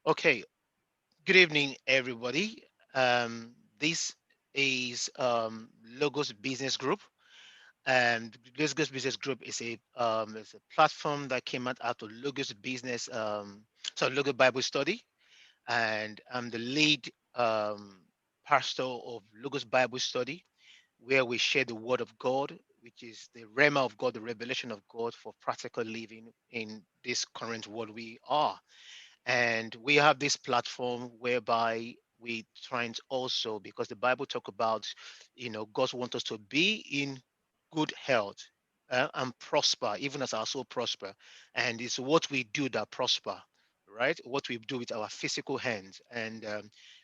Okay, good evening, everybody. This is Logos Business Group, and Logos Business Group is a platform that came out of Logos Business, Logos Bible Study, and I'm the lead pastor of Logos Bible Study, where we share the Word of God, which is the Rhema of God, the revelation of God for practical living in this current world we are. And we have this platform whereby we try and also, because the Bible talk about, God wants us to be in good health and prosper, even as our soul prosper. And it's what we do that prosper, right? What we do with our physical hands. And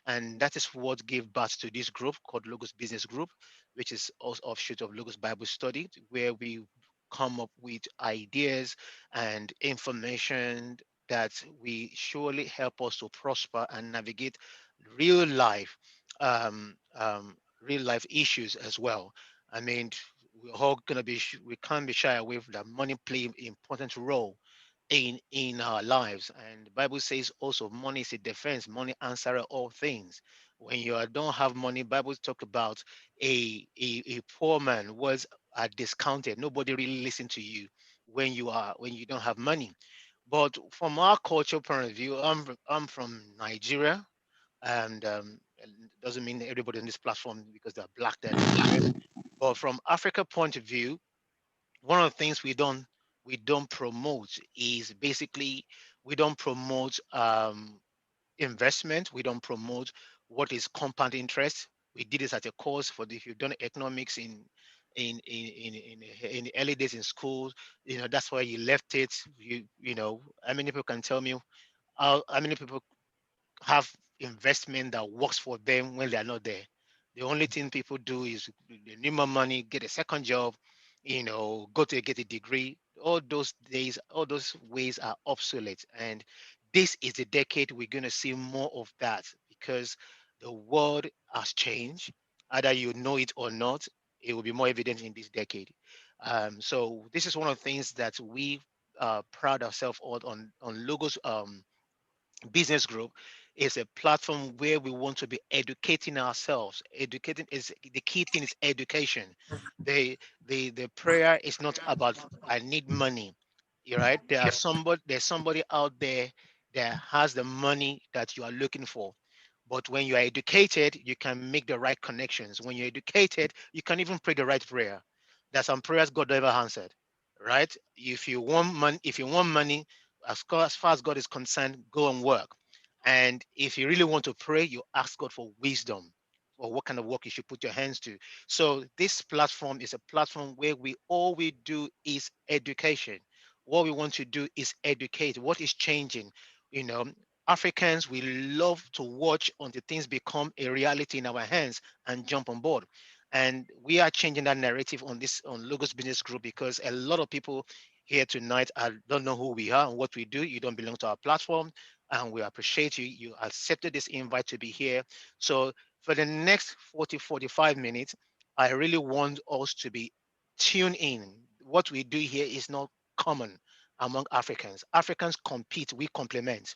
that is what gave birth to this group called Logos Business Group, which is also offshoot of Logos Bible Study, where we come up with ideas and information that we surely help us to prosper and navigate real life, real life issues as well. I mean, we're all gonna be, we can't be shy away from that money play an important role in our lives. And the Bible says also money is a defense, money answer all things. When don't have money, Bible talk about a poor man was discounted. Nobody really listen to you when you don't have money. But from our cultural point of view, I'm from Nigeria, and it doesn't mean everybody on this platform because they're black they're Nigerian. But from Africa point of view, one of the things we don't promote is basically we don't promote investment. We don't promote what is compound interest. We did this at a course for if you've done economics in the early days in school, that's why you left it. How many people can tell me how many people have investment that works for them when they are not there. The only thing people do is they need more money, get a second job, go to get a degree. All those days, all those ways are obsolete. And this is the decade we're going to see more of that because the world has changed. Either you know it or not, it will be more evident in this decade. So this is one of the things that we proud ourselves on Logos business group is a platform where we want to be educating ourselves. Educating is the key thing is education. The prayer is not about I need money. You're right. There's somebody out there that has the money that you are looking for. But when you are educated, you can make the right connections. When you're educated, you can even pray the right prayer. There's some prayers God never answered. Right? If you want money, as far as God is concerned, go and work. And if you really want to pray, you ask God for wisdom or what kind of work you should put your hands to. So this platform is a platform where we all we do is education. What we want to do is educate. What is changing? You know, Africans, we love to watch until things become a reality in our hands and jump on board. And we are changing that narrative on Logos Business Group because a lot of people here tonight don't know who we are and what we do. You don't belong to our platform, and we appreciate you. You accepted this invite to be here. So for the next 45 minutes, I really want us to be tuned in. What we do here is not common among Africans. Africans compete, we complement,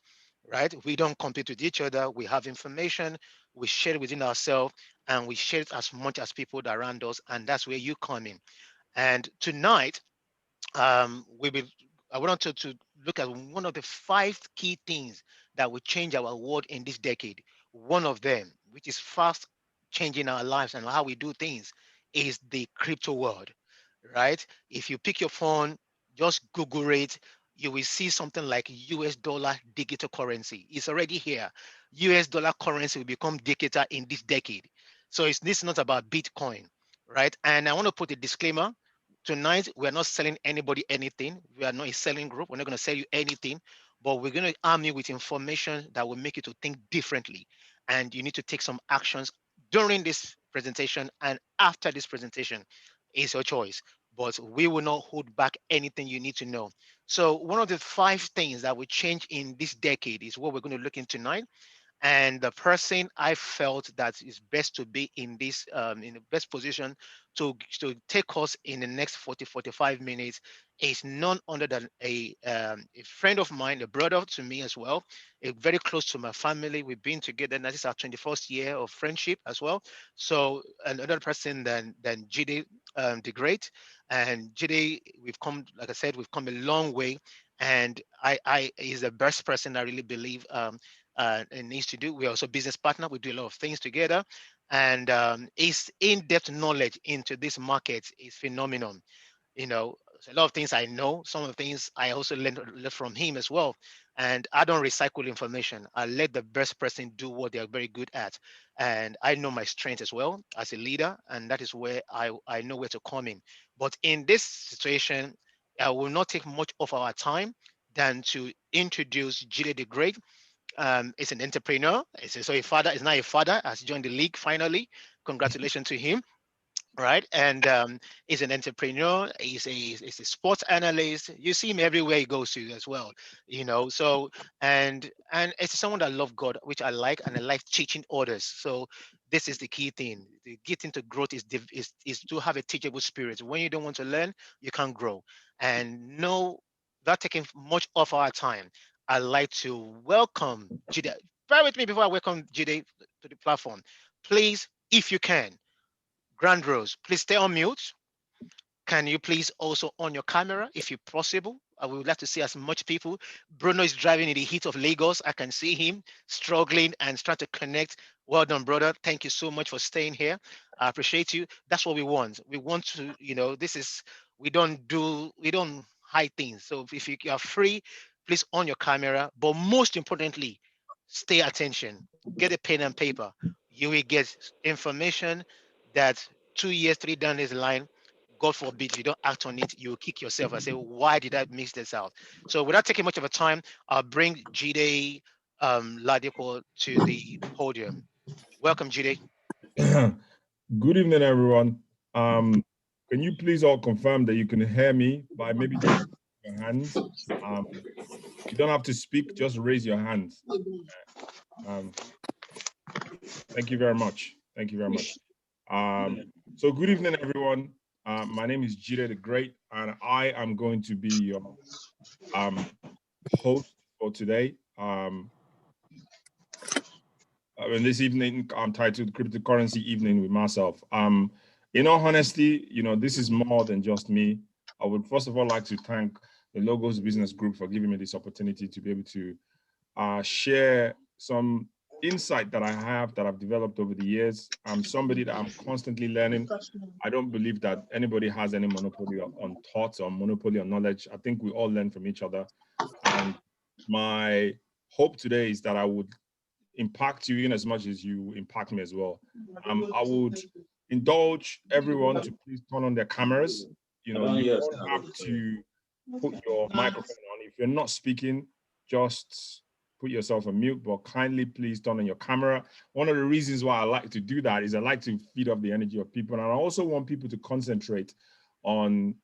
right? We don't compete with each other. We have information, we share it within ourselves, and we share it as much as people that around us, and that's where you come in. And tonight, we will I wanted to look at one of the five key things that will change our world in this decade. One of them, which is fast changing our lives and how we do things, is the crypto world, right? If you pick your phone, just Google it, you will see something like US dollar digital currency. It's already here. US dollar currency will become digital in this decade. So this is not about Bitcoin, right? And I want to put a disclaimer. Tonight, we're not selling anybody anything. We are not a selling group. We're not going to sell you anything, but we're going to arm you with information that will make you to think differently. And you need to take some actions during this presentation and after this presentation. Is your choice, but we will not hold back anything you need to know. So one of the five things that will change in this decade is what we're going to look in tonight. And the person I felt that is best to be in this in the best position to take us in the next 45 minutes is none other than a friend of mine, a brother to me as well, a very close to my family. We've been together, and this is our 21st year of friendship as well. So another person than Jide the Great. And Jide, we've come, like I said, we've come a long way. And I is the best person I really believe it needs to do. We're also business partner. We do a lot of things together, and his in-depth knowledge into this market is phenomenal. You know, so a lot of things I know, some of the things I also learned from him as well. And I don't recycle information. I let the best person do what they're very good at. And I know my strength as well as a leader, and that is where I know where to come in. But in this situation, I will not take much of our time than to introduce Jide the Great. Is an entrepreneur. So a father is now a father, has joined the league finally. Congratulations to him, right? And he's an entrepreneur. He's a sports analyst. You see him everywhere he goes to as well, you know. So and it's someone that loves God, which I like, and I like teaching others. So this is the key thing. The getting to growth is to have a teachable spirit. When you don't want to learn, you can't grow. And no, without taking much of our time, I'd like to welcome Jide. Bear with me before I welcome Jide to the platform. Please, if you can, Grand Rose, please stay on mute. Can you please also on your camera if you possible? I would like to see as much people. Bruno is driving in the heat of Lagos. I can see him struggling and trying to connect. Well done, brother. Thank you so much for staying here. I appreciate you. That's what we want. We want to, this is, we don't hide things. So if you are free, please on your camera. But most importantly, stay attention. Get a pen and paper. You will get information that 2 years, three down this line, God forbid you don't act on it, you will kick yourself and say, why did I miss this out? So without taking much of a time, I'll bring Jide Ladipo to the podium. Welcome, Jide. Good evening, everyone. Can you please all confirm that you can hear me by maybe just your hands? You don't have to speak, just raise your hands. Um, Thank you very much. Thank you very much. So good evening, everyone. My name is Jide the Great, and I am going to be your host for today. In this evening, I'm titled Cryptocurrency Evening with myself. In all honesty, this is more than just me. I would first of all like to thank the Logos Business Group for giving me this opportunity to be able to share some insight that I have that I've developed over the years. I'm somebody that I'm constantly learning. I don't believe that anybody has any monopoly on thoughts or monopoly on knowledge. I think we all learn from each other. And my hope today is that I would impact you in as much as you impact me as well. I would indulge everyone to please turn on their cameras. You don't have to put your microphone on. If you're not speaking, just put yourself on mute, but kindly please turn on your camera. One of the reasons why I like to do that is I like to feed off the energy of people. And I also want people to concentrate on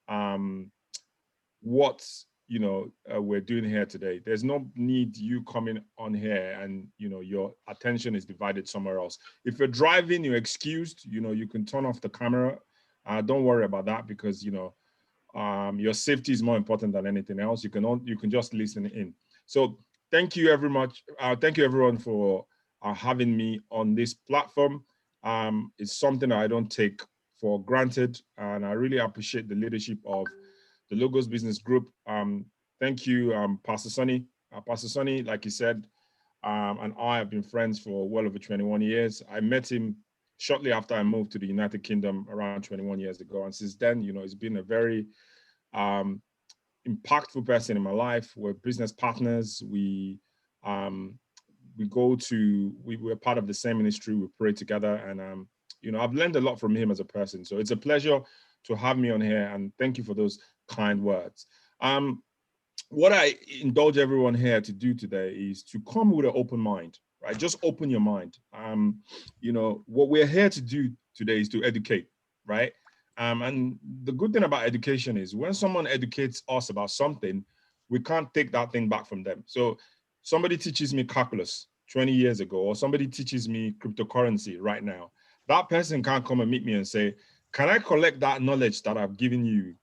what we're doing here today. There's no need you coming on here and your attention is divided somewhere else. If you're driving, you're excused. You can turn off the camera. Don't worry about that because your safety is more important than anything else. You can just listen in. So thank you very much. Thank you everyone for having me on this platform. It's something that I don't take for granted, and I really appreciate the leadership of the Logos Business Group. Thank you, Pastor Sonny. Pastor Sonny, like you said, and I have been friends for well over 21 years. I met him shortly after I moved to the United Kingdom around 21 years ago. And since then, he's been a very impactful person in my life. We're business partners. We're part of the same ministry. We pray together. And, I've learned a lot from him as a person. So it's a pleasure to have me on here. And thank you for those kind words. What I indulge everyone here to do today is to come with an open mind, right? Just open your mind. What we're here to do today is to educate, right? And the good thing about education is when someone educates us about something, we can't take that thing back from them. So somebody teaches me calculus, 20 years ago, or somebody teaches me cryptocurrency right now, that person can't come and meet me and say, can I collect that knowledge that I've given you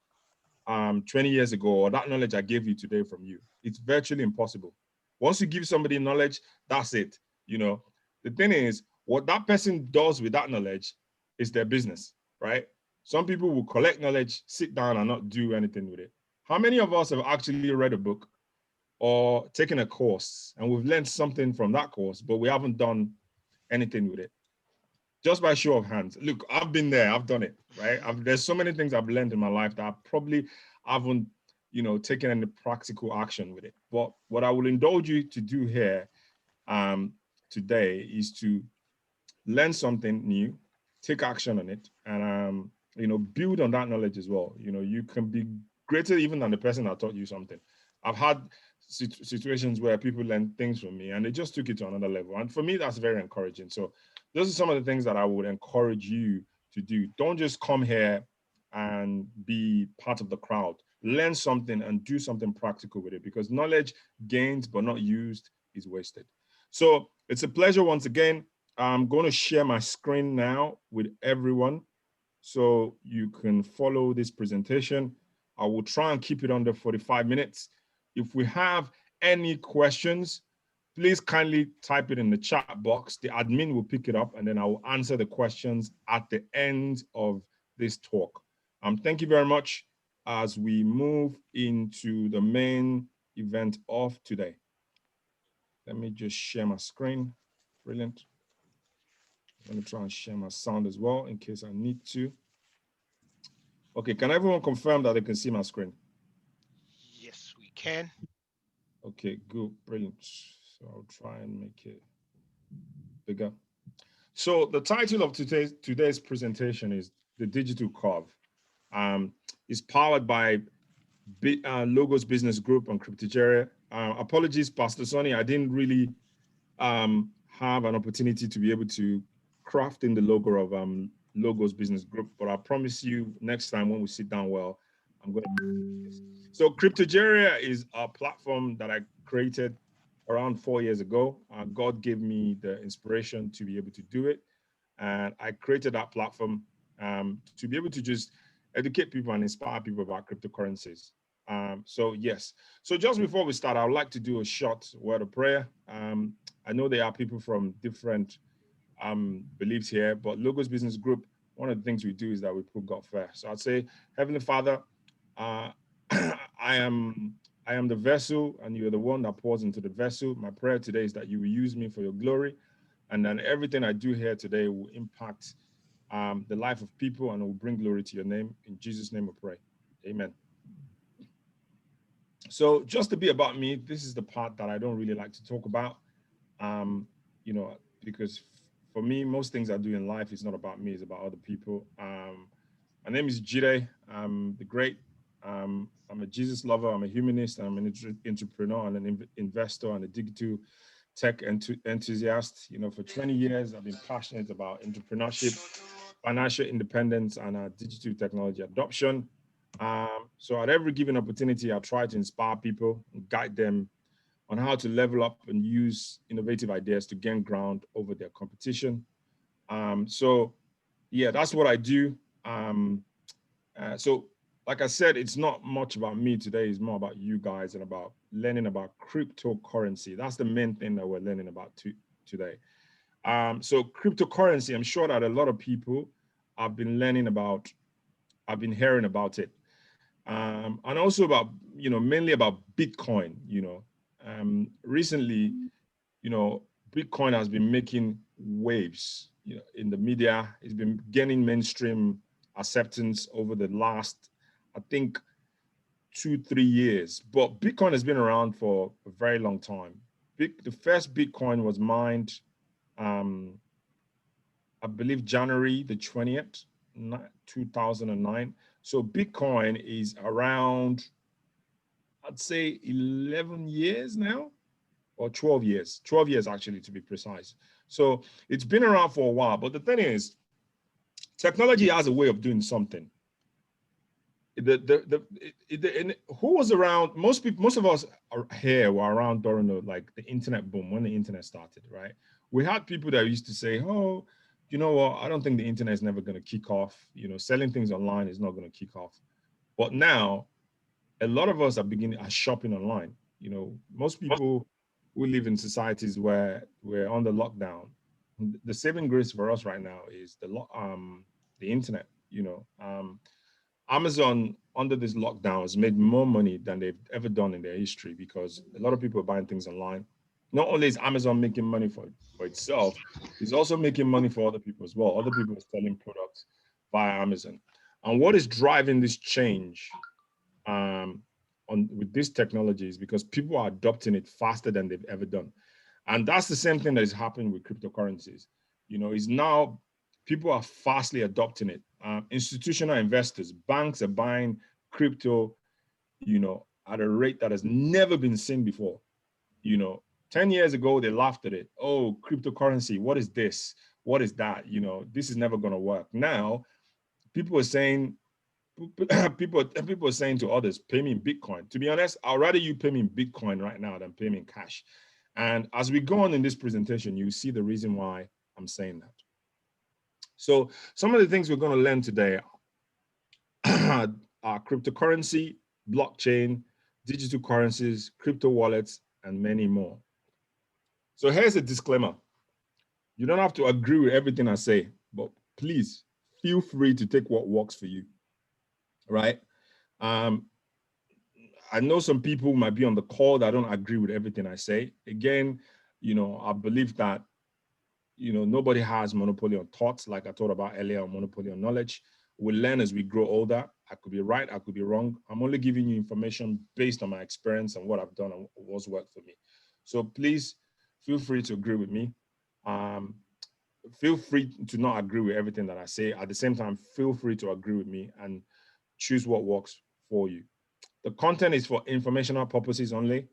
20 years ago, or that knowledge I gave you today from you? It's virtually impossible. Once you give somebody knowledge, that's it. You know, the thing is, what that person does with that knowledge is their business, right? Some people will collect knowledge, sit down and not do anything with it. How many of us have actually read a book or taken a course and we've learned something from that course, but we haven't done anything with it? Just by show of hands. Look, I've been there, I've done it, right? There's so many things I've learned in my life that I probably haven't, taken any practical action with it. But what I will indulge you to do here today is to learn something new, take action on it, and build on that knowledge as well. You can be greater even than the person that taught you something. I've had situations where people learn things from me and they just took it to another level. And for me, that's very encouraging. So those are some of the things that I would encourage you to do. Don't just come here and be part of the crowd. Learn something and do something practical with it, because knowledge gained but not used is wasted. So it's a pleasure once again. I'm going to share my screen now with everyone so you can follow this presentation. I will try and keep it under 45 minutes. If we have any questions, please kindly type it in the chat box. The admin will pick it up and then I will answer the questions at the end of this talk. Thank you very much as we move into the main event of today. Let me just share my screen. Brilliant. I'm going to try and share my sound as well in case I need to. Okay, can everyone confirm that they can see my screen? Yes, we can. Okay, good, brilliant. So I'll try and make it bigger. So the title of today's presentation is The Digital Curve. It's powered by Logos Business Group on Cryptogeria. Apologies, Pastor Sonny, I didn't really have an opportunity to be able to craft in the logo of Logos Business Group, but I promise you next time when we sit down, well, I'm going to do this. So Cryptogeria is a platform that I created around 4 years ago. God gave me the inspiration to be able to do it. And I created that platform to be able to just educate people and inspire people about cryptocurrencies. So yes. So just before we start, I would like to do a short word of prayer. I know there are people from different beliefs here, but Logos Business Group, one of the things we do is that we put God first. So I'd say, Heavenly Father, I am the vessel and you're the one that pours into the vessel. My prayer today is that you will use me for your glory, and then everything I do here today will impact the life of people and it will bring glory to your name. In Jesus' name we pray. Amen. So just a bit about me. This is the part that I don't really like to talk about, because for me, most things I do in life is not about me, it's about other people. My name is Jide. I'm the great. I'm a Jesus lover. I'm a humanist. I'm an entrepreneur and an investor and a digital tech enthusiast. For 20 years, I've been passionate about entrepreneurship, financial independence, and digital technology adoption. So at every given opportunity, I try to inspire people and guide them on how to level up and use innovative ideas to gain ground over their competition. So yeah, that's what I do. So like I said, it's not much about me today. It's more about you guys and about learning about cryptocurrency. That's the main thing that we're learning about today. So cryptocurrency, I'm sure that a lot of people have been hearing about it. And also about, mainly about Bitcoin, recently, Bitcoin has been making waves, in the media. It's been gaining mainstream acceptance over the last, I think, 2-3 years. But Bitcoin has been around for a very long time. The first Bitcoin was mined, I believe, January the 20th, 2009. So Bitcoin is around, I'd say 11 years now, or 12 years actually, to be precise. So it's been around for a while, but the thing is, technology has a way of doing something. who was around? Most people, most of us are here were around during the internet boom, when the internet started, right? We had people that used to say, "Oh, you know what? I don't think the internet is never going to kick off. Selling things online is not going to kick off." But now, a lot of us are shopping online. Most people who live in societies where we're under lockdown, the saving grace for us right now is the internet. Amazon under this lockdown has made more money than they've ever done in their history, because a lot of people are buying things online. Not only is Amazon making money for itself, it's also making money for other people as well. Other people are selling products via Amazon. And what is driving this change with this technology is because people are adopting it faster than they've ever done. And that's the same thing that is happening with cryptocurrencies. Is now people are fastly adopting it. Institutional investors, banks are buying crypto, at a rate that has never been seen before. 10 years ago, they laughed at it. Oh, cryptocurrency, what is this? What is that? This is never going to work. Now, people are saying, people are saying to others, pay me in Bitcoin. To be honest, I'd rather you pay me in Bitcoin right now than pay me in cash. And as we go on in this presentation, you see the reason why I'm saying that. So some of the things we're going to learn today are cryptocurrency, blockchain, digital currencies, crypto wallets, and many more. So here's a disclaimer. You don't have to agree with everything I say, but please feel free to take what works for you, right? I know some people might be on the call that don't agree with everything I say. Again, I believe that nobody has monopoly on thoughts, like I talked about earlier, on monopoly on knowledge. We learn as we grow older. I could be right, I could be wrong. I'm only giving you information based on my experience and what I've done and what's worked for me. So please feel free to agree with me. Feel free to not agree with everything that I say. At the same time, feel free to agree with me and choose what works for you. The content is for informational purposes only.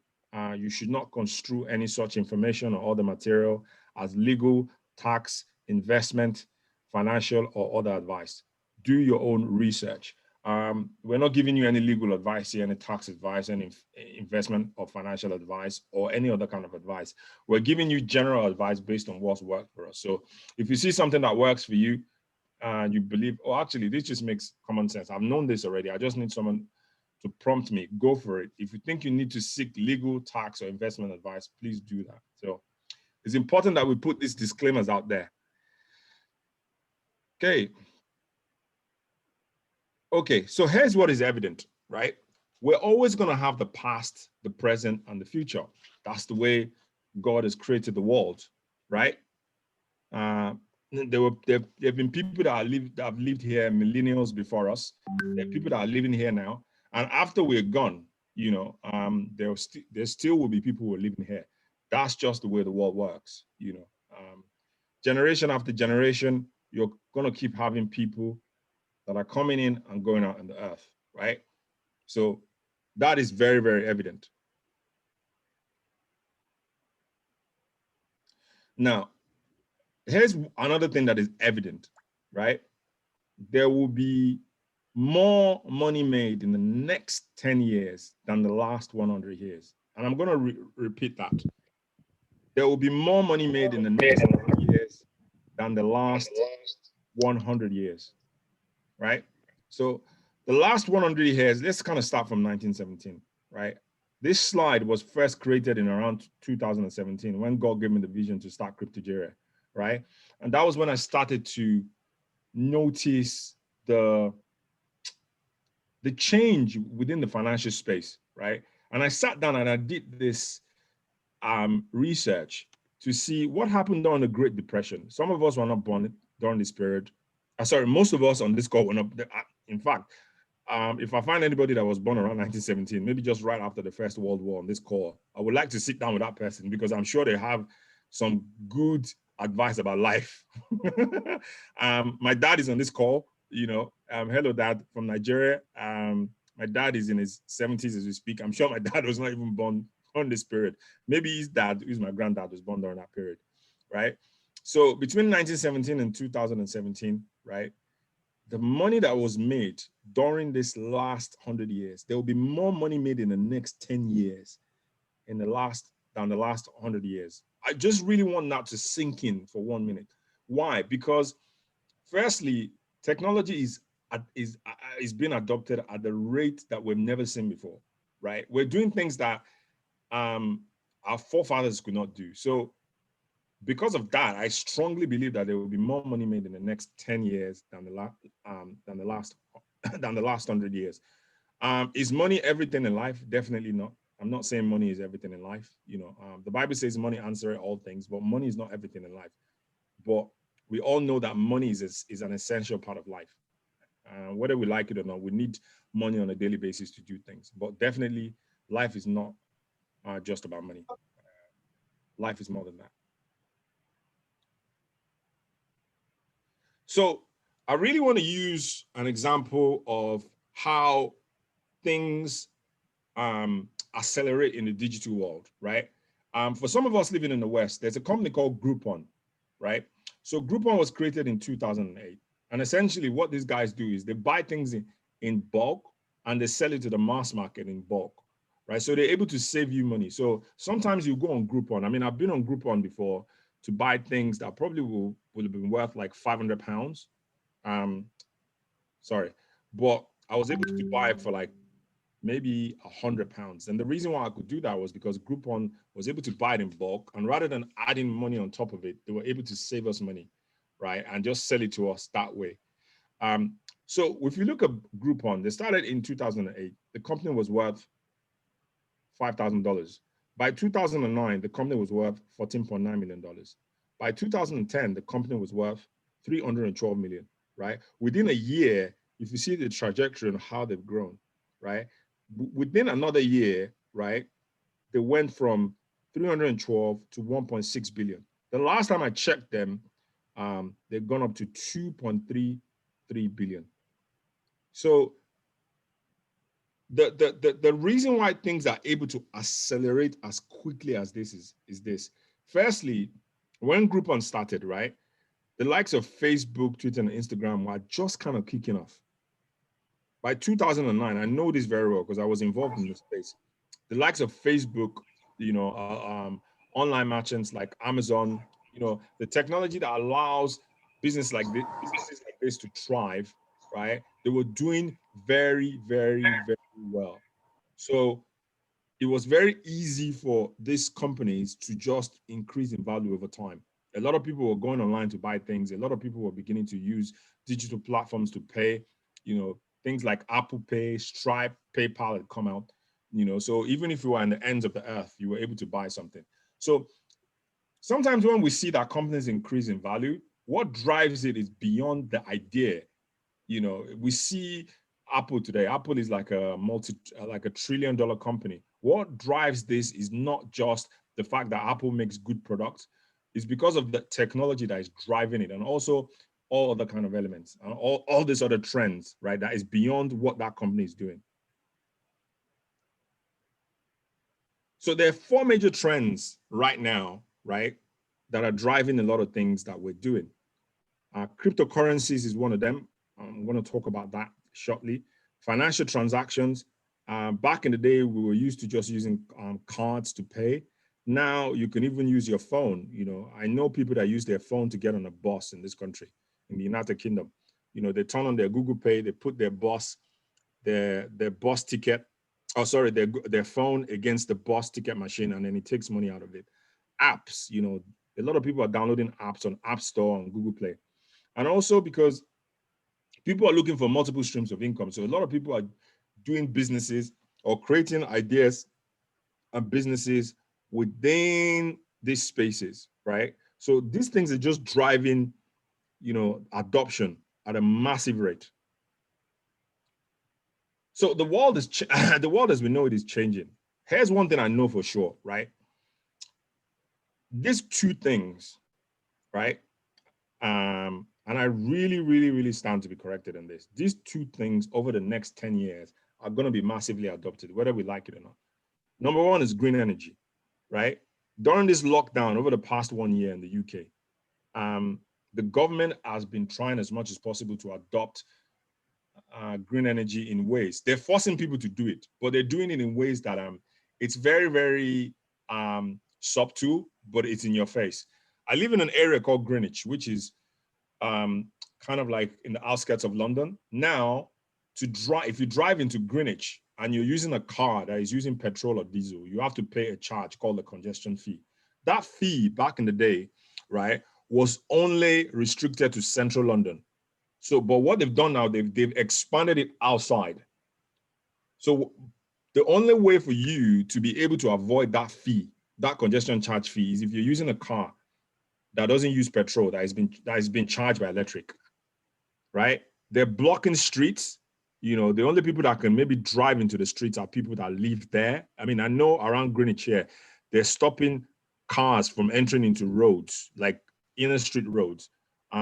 You should not construe any such information or other material as legal, tax, investment, financial, or other advice. Do your own research. We're not giving you any legal advice here, any tax advice, any investment or financial advice, or any other kind of advice. We're giving you general advice based on what's worked for us. So if you see something that works for you, and you believe, oh, actually, this just makes common sense. I've known this already. I just need someone to prompt me, go for it. If you think you need to seek legal, tax, or investment advice, please do that. So it's important that we put these disclaimers out there. Okay, so here's what is evident, right? We're always going to have the past, the present, and the future. That's the way God has created the world, right? There have been people that have lived here millennials before us. There are people that are living here now, and after we're gone, there still will be people who are living here. That's just the way the world works. Generation after generation, you're gonna keep having people that are coming in and going out on the earth, right? So that is very, very evident. Now, here's another thing that is evident, right? There will be more money made in the next 10 years than the last 100 years. And I'm going to repeat that. There will be more money made in the next 10 years than the last 100 years, right? So the last 100 years, let's kind of start from 1917, right? This slide was first created in around 2017 when God gave me the vision to start Cryptogeria, right? And that was when I started to notice the change within the financial space, right? And I sat down and I did this research to see what happened during the Great Depression. Some of us were not born during this period. Sorry, most of us on this call were not. In fact, if I find anybody that was born around 1917, maybe just right after the First World War on this call, I would like to sit down with that person because I'm sure they have some good advice about life. My dad is on this call. Hello, Dad, from Nigeria. My dad is in his 70s as we speak. I'm sure my dad was not even born on this period. Maybe his dad, who's my granddad, was born during that period, right? So between 1917 and 2017, right, the money that was made during this last 100 years, there will be more money made in the next 10 years than the last 100 years. I just really want that to sink in for 1 minute. Why? Because firstly, technology is being adopted at the rate that we've never seen before, right? We're doing things that our forefathers could not do. So because of that, I strongly believe that there will be more money made in the next 10 years than the last than the last 100 years. Is money everything in life? Definitely not. I'm not saying money is everything in life. The Bible says money answers all things, but money is not everything in life. But we all know that money is an essential part of life. Whether we like it or not, we need money on a daily basis to do things. But definitely, life is not just about money. Life is more than that. So I really want to use an example of how things accelerate in the digital world, right? For some of us living in the West, there's a company called Groupon, right? So Groupon was created in 2008. And essentially what these guys do is they buy things in bulk and they sell it to the mass market in bulk, right? So they're able to save you money. So sometimes you go on Groupon. I mean, I've been on Groupon before to buy things that probably would have been worth like 500 pounds. Sorry, but I was able to buy it for like maybe 100 pounds. And the reason why I could do that was because Groupon was able to buy it in bulk, and rather than adding money on top of it, they were able to save us money, right? And just sell it to us that way. So if you look at Groupon, they started in 2008. The company was worth $5,000. By 2009, the company was worth $14.9 million. By 2010, the company was worth $312 million, right? Within a year, if you see the trajectory and how they've grown, right? Within another year, right, they went from 312 to 1.6 billion. The last time I checked them, they've gone up to 2.33 billion. So the reason why things are able to accelerate as quickly as this is this. Firstly, when Groupon started, right, the likes of Facebook, Twitter, and Instagram were just kind of kicking off. By 2009, I know this very well because I was involved in the space. The likes of Facebook, online merchants like Amazon, the technology that allows businesses like this to thrive, right? They were doing very, very, very well. So it was very easy for these companies to just increase in value over time. A lot of people were going online to buy things. A lot of people were beginning to use digital platforms to pay, things like Apple Pay, Stripe, PayPal had come out, so even if you were on the ends of the earth, you were able to buy something. So sometimes when we see that companies increase in value, what drives it is beyond the idea. We see Apple today. Apple is like a $1 trillion company. What drives this is not just the fact that Apple makes good products. It's because of the technology that is driving it, and also all other kind of elements and all these other trends, right? That is beyond what that company is doing. So there are 4 major trends right now, right, that are driving a lot of things that we're doing. Cryptocurrencies is one of them. I'm going to talk about that shortly. Financial transactions. Back in the day, we were used to just using cards to pay. Now you can even use your phone. I know people that use their phone to get on a bus in this country, in the United Kingdom. They turn on their Google Pay, they put their bus ticket, their phone against the bus ticket machine, and then it takes money out of it. Apps, a lot of people are downloading apps on App Store and Google Play. And also because people are looking for multiple streams of income. So a lot of people are doing businesses or creating ideas and businesses within these spaces, right? So these things are just driving, adoption at a massive rate. So the world is the world as we know it is changing. Here's one thing I know for sure, right? These 2 things, right? And I really, really, really stand to be corrected on this. These 2 things over the next 10 years are going to be massively adopted, whether we like it or not. Number 1 is green energy, right? During this lockdown over the past 1 year in the UK, the government has been trying as much as possible to adopt green energy in ways. They're forcing people to do it, but they're doing it in ways that it's very, very subtle, but it's in your face. I live in an area called Greenwich, which is kind of like in the outskirts of London. Now, to drive, if you drive into Greenwich and you're using a car that is using petrol or diesel, you have to pay a charge called the congestion fee. That fee back in the day, right, was only restricted to central London. So, but what they've done now, they've expanded it outside. So the only way for you to be able to avoid that fee, that congestion charge fee, is if you're using a car that doesn't use petrol, that has been charged by electric, right? They're blocking streets. You know, the only people that can maybe drive into the streets are people that live there. I mean, I know around Greenwich here, they're stopping cars from entering into roads, like inner street roads.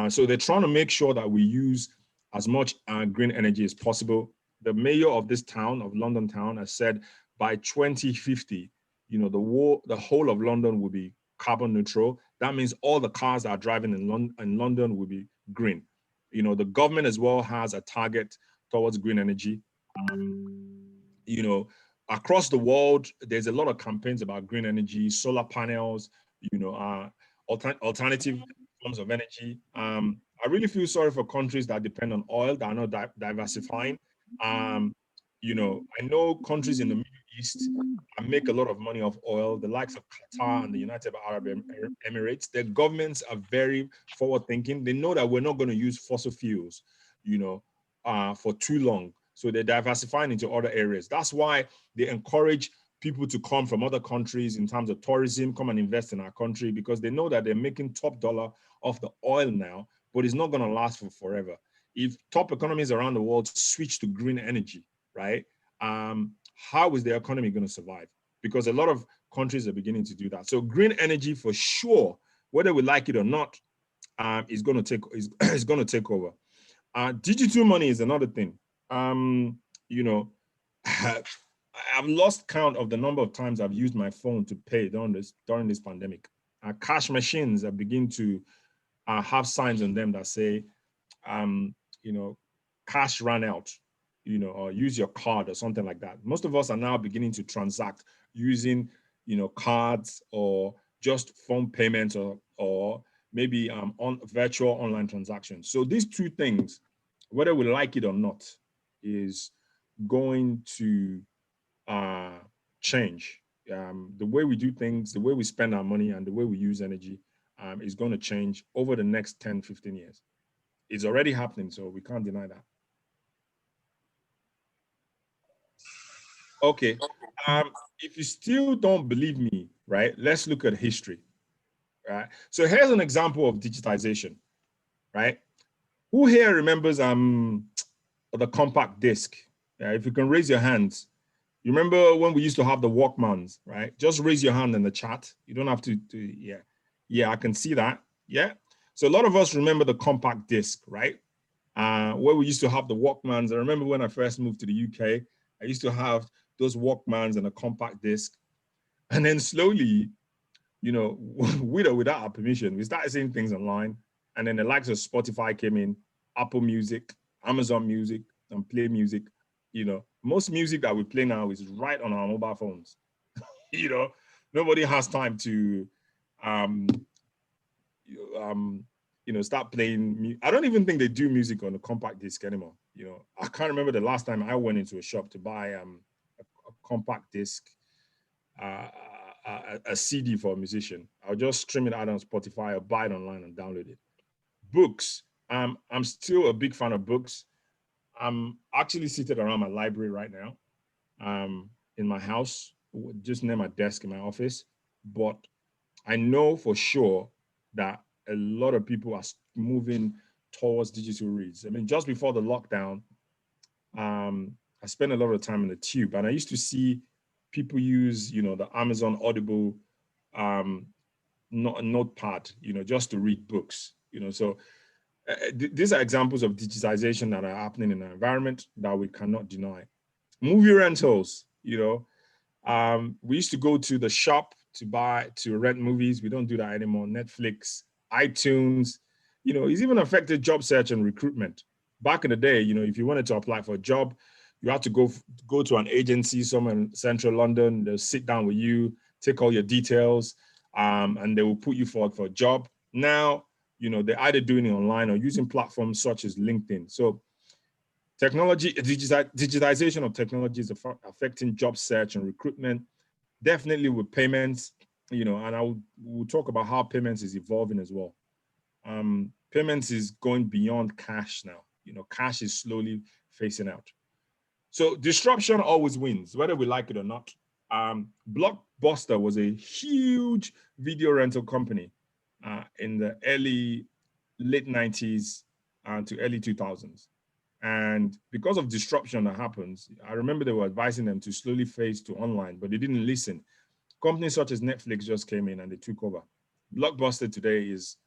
So they're trying to make sure that we use as much green energy as possible. The mayor of this town, of London town, has said by 2050, you know, the whole of London will be carbon neutral. That means all the cars that are driving in London will be green. You know, the government as well has a target towards green energy. You know, across the world, there's a lot of campaigns about green energy, solar panels, you know, alternative forms of energy. I really feel sorry for countries that depend on oil, that are not diversifying. You know, I know countries in the Middle East make a lot of money off oil, the likes of Qatar and the United Arab Emirates. Their governments are very forward thinking. They know that we're not going to use fossil fuels, you know, for too long. So they're diversifying into other areas. That's why they encourage people to come from other countries in terms of tourism, come and invest in our country, because they know that they're making top dollar off the oil now, but it's not going to last for forever. If top economies around the world switch to green energy, right, how is the economy going to survive? Because a lot of countries are beginning to do that. So green energy, for sure, whether we like it or not, is going to take over. Digital money is another thing. You know, I've lost count of the number of times I've used my phone to pay during this pandemic. Cash machines are beginning to have signs on them that say, you know, cash ran out, you know, or use your card or something like that. Most of us are now beginning to transact using, you know, cards or just phone payments or maybe on virtual online transactions. So these two things, whether we like it or not, is going to change. The way we do things, the way we spend our money, and the way we use energy is going to change over the next 10, 15 years. It's already happening, so we can't deny that. Okay. If you still don't believe me, right, let's look at history, right? So here's an example of digitization, right? Who here remembers the compact disc? If you can raise your hands. You remember when we used to have the Walkmans, right? Just raise your hand in the chat. You don't have to yeah. Yeah, I can see that. Yeah. So a lot of us remember the compact disc, right? Where we used to have the Walkmans. I remember when I first moved to the UK, I used to have those Walkmans and a compact disc. And then slowly, you know, with or without our permission, we started seeing things online. And then the likes of Spotify came in, Apple Music, Amazon Music, and Play Music. You know, most music that we play now is right on our mobile phones. You know, nobody has time to, you know, start playing. I don't even think they do music on a compact disc anymore. You know, I can't remember the last time I went into a shop to buy a compact disc, a CD for a musician. I'll just stream it out on Spotify or buy it online and download it. Books. I'm still a big fan of books. I'm actually seated around my library right now, in my house, just near my desk in my office. But I know for sure that a lot of people are moving towards digital reads. I mean, just before the lockdown, I spent a lot of time in the tube, and I used to see people use, you know, the Amazon Audible notepad, you know, just to read books, you know. So these are examples of digitization that are happening in our environment that we cannot deny. Movie rentals, you know, we used to go to the shop to rent movies. We don't do that anymore. Netflix, iTunes, It's even affected job search and recruitment. Back in the day, if you wanted to apply for a job, you had to go to an agency somewhere in central London. They'll sit down with you, take all your details, and they will put you forward for a job. Now, they're either doing it online or using platforms such as LinkedIn. So technology, digitization of technology is affecting job search and recruitment, definitely with payments, and we'll talk about how payments is evolving as well. Payments is going beyond cash now. Cash is slowly phasing out. So disruption always wins, whether we like it or not. Blockbuster was a huge video rental company in the late 90s to early 2000s. And because of disruption that happens, I remember they were advising them to slowly phase to online, but they didn't listen. Companies such as Netflix just came in and they took over. Blockbuster today is,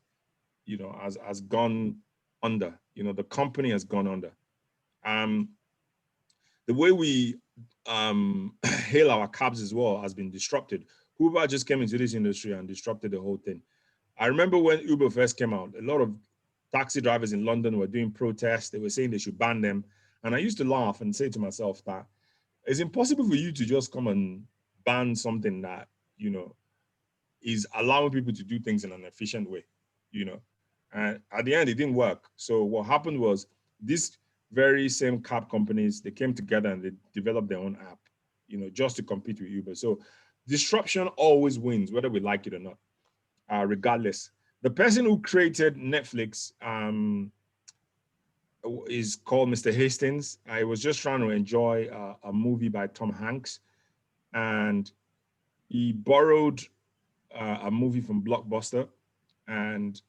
has gone under. The company has gone under. The way we hail our cabs as well has been disrupted. Uber just came into this industry and disrupted the whole thing. I remember when Uber first came out, a lot of taxi drivers in London were doing protests. They were saying they should ban them. And I used to laugh and say to myself that it's impossible for you to just come and ban something that, is allowing people to do things in an efficient way, And at the end, it didn't work. So what happened was these very same cab companies, they came together and they developed their own app, just to compete with Uber. So disruption always wins, whether we like it or not, regardless. The person who created Netflix is called Mr. Hastings. I was just trying to enjoy a movie by Tom Hanks, and he borrowed a movie from Blockbuster, and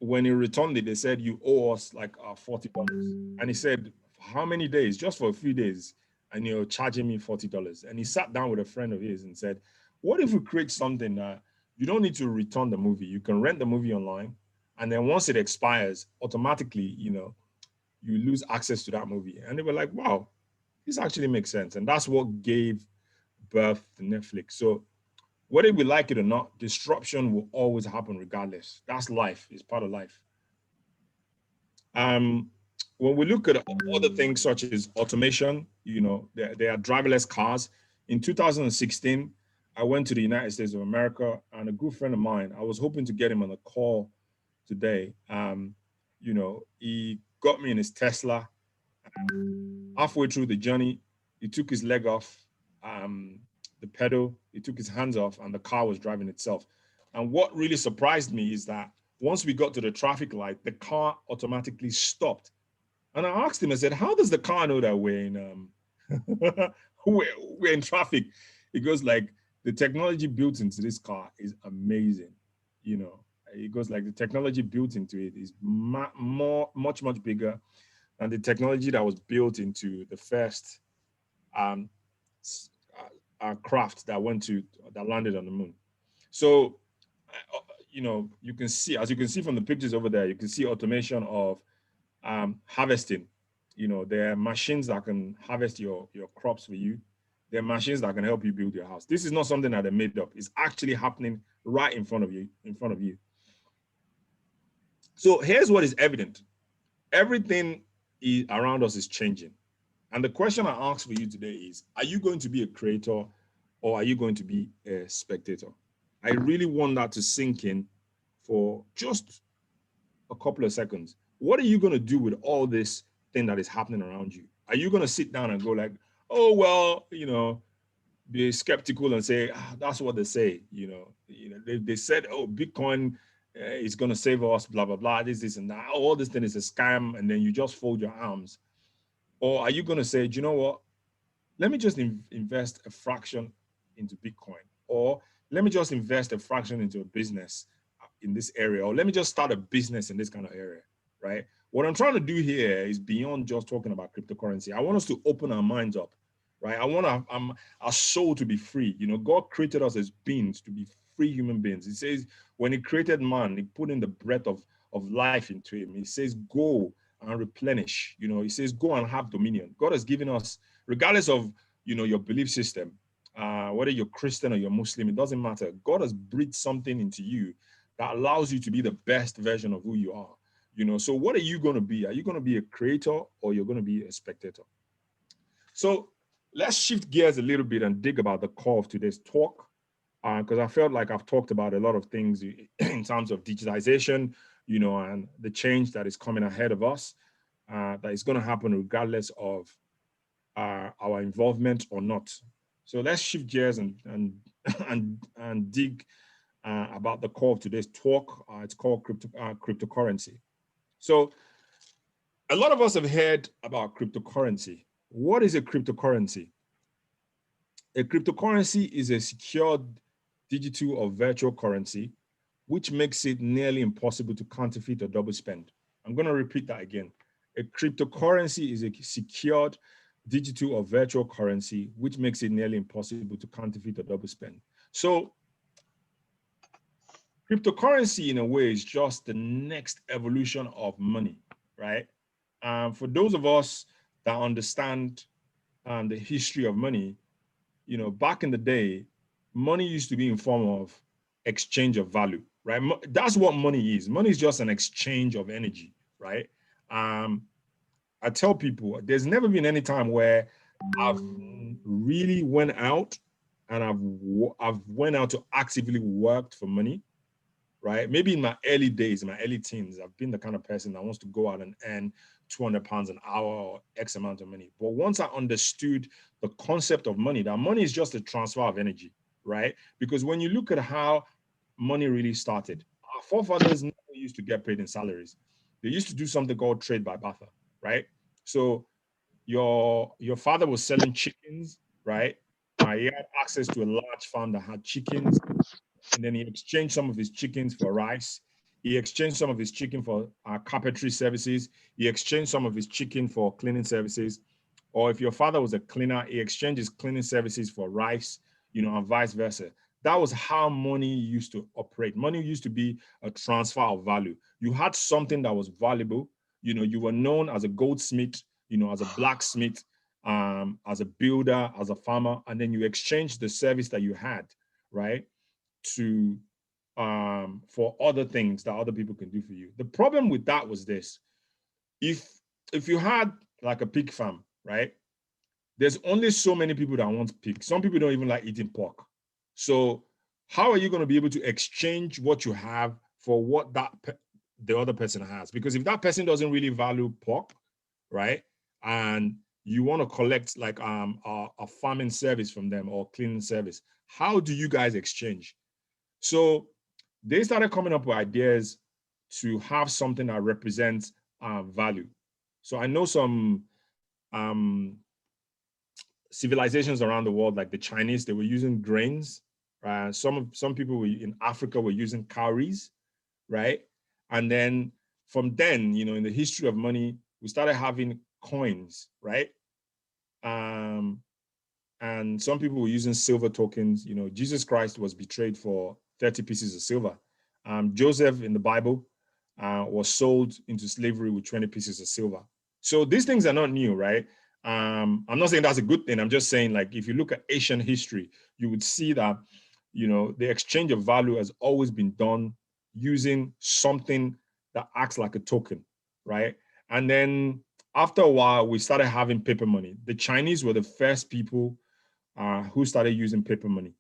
when he returned it, they said, you owe us like $40. And he said, how many days? Just for a few days, and you're charging me $40. And he sat down with a friend of his and said, what if we create something that you don't need to return the movie? You can rent the movie online, and then once it expires, automatically, you lose access to that movie. And they were like, wow, this actually makes sense. And that's what gave birth to Netflix. So whether we like it or not, disruption will always happen regardless. That's life. It's part of life. When we look at other things such as automation, there are driverless cars. In 2016, I went to the United States of America, and a good friend of mine, I was hoping to get him on a call today. He got me in his Tesla. Halfway through the journey, he took his leg off the pedal, he took his hands off, and the car was driving itself. And what really surprised me is that once we got to the traffic light, the car automatically stopped. And I asked him, I said, how does the car know that we're in we're in traffic? He goes, like, the technology built into this car is amazing. He goes, like, the technology built into it is much bigger than the technology that was built into the first craft that landed on the moon. So, you can see, as you can see from the pictures over there, you can see automation of harvesting. There are machines that can harvest your crops for you. There are machines that can help you build your house. This is not something that they made up. It's actually happening right in front of you. So here's what is evident. Everything around us is changing. And the question I ask for you today is, are you going to be a creator or are you going to be a spectator? I really want that to sink in for just a couple of seconds. What are you going to do with all this thing that is happening around you? Are you going to sit down and go like, oh, well, be skeptical and say, that's what they say. They said, oh, Bitcoin is going to save us, blah, blah, blah, this and that. All this thing is a scam. And then you just fold your arms. Or are you going to say, do you know what? Let me just invest a fraction into Bitcoin, or let me just invest a fraction into a business in this area, or let me just start a business in this kind of area, right? What I'm trying to do here is beyond just talking about cryptocurrency. I want us to open our minds up, right? I want our soul to be free. God created us as beings to be free human beings. He says when he created man, he put in the breath of life into him. He says, go and replenish. He says, go and have dominion. God has given us, regardless of, your belief system, whether you're Christian or you're Muslim, it doesn't matter. God has breathed something into you that allows you to be the best version of who you are. So what are you going to be? Are you going to be a creator, or you're going to be a spectator? So let's shift gears a little bit and dig about the core of today's talk, because I felt like I've talked about a lot of things in terms of digitization, and the change that is coming ahead of us, that is going to happen regardless of our involvement or not. So let's shift gears and and dig about the core of today's talk. It's called cryptocurrency. So a lot of us have heard about cryptocurrency. What is a cryptocurrency? A cryptocurrency is a secured digital or virtual currency, which makes it nearly impossible to counterfeit or double spend. I'm going to repeat that again. A cryptocurrency is a secured digital or virtual currency, which makes it nearly impossible to counterfeit or double spend. So cryptocurrency, in a way, is just the next evolution of money, right? For those of us that understand the history of money, back in the day, money used to be in form of exchange of value, right? That's what money is. Money is just an exchange of energy, right? I tell people there's never been any time where I've really went out and I've went out to actively worked for money, right? Maybe in my early days, in my early teens, I've been the kind of person that wants to go out and earn 200 pounds an hour or X amount of money. But once I understood the concept of money, that money is just a transfer of energy, right? Because when you look at how money really started, our forefathers never used to get paid in salaries. They used to do something called trade by barter, right? So your father was selling chickens, right? He had access to a large farm that had chickens, and then he exchanged some of his chickens for rice. He exchanged some of his chicken for carpentry services. He exchanged some of his chicken for cleaning services. Or if your father was a cleaner, he exchanged his cleaning services for rice, and vice versa. That was how money used to operate. Money used to be a transfer of value. You had something that was valuable. You were known as a goldsmith, as a blacksmith, as a builder, as a farmer, and then you exchanged the service that you had, right, to for other things that other people can do for you. The problem with that was this: if you had like a pig farm, right, there's only so many people that want pig. Some people don't even like eating pork. So how are you going to be able to exchange what you have for what the other person has? Because if that person doesn't really value pork, right, and you want to collect like a farming service from them or cleaning service, how do you guys exchange? So they started coming up with ideas to have something that represents value. So I know some civilizations around the world, like the Chinese, they were using grains. Some people in Africa were using cowries, right? And then from then, in the history of money, we started having coins, right? And some people were using silver tokens. Jesus Christ was betrayed for 30 pieces of silver. Joseph in the Bible was sold into slavery with 20 pieces of silver. So these things are not new, right? I'm not saying that's a good thing. I'm just saying, like, if you look at Asian history, you would see that, the exchange of value has always been done using something that acts like a token, right? And then after a while, we started having paper money. The Chinese were the first people who started using paper money.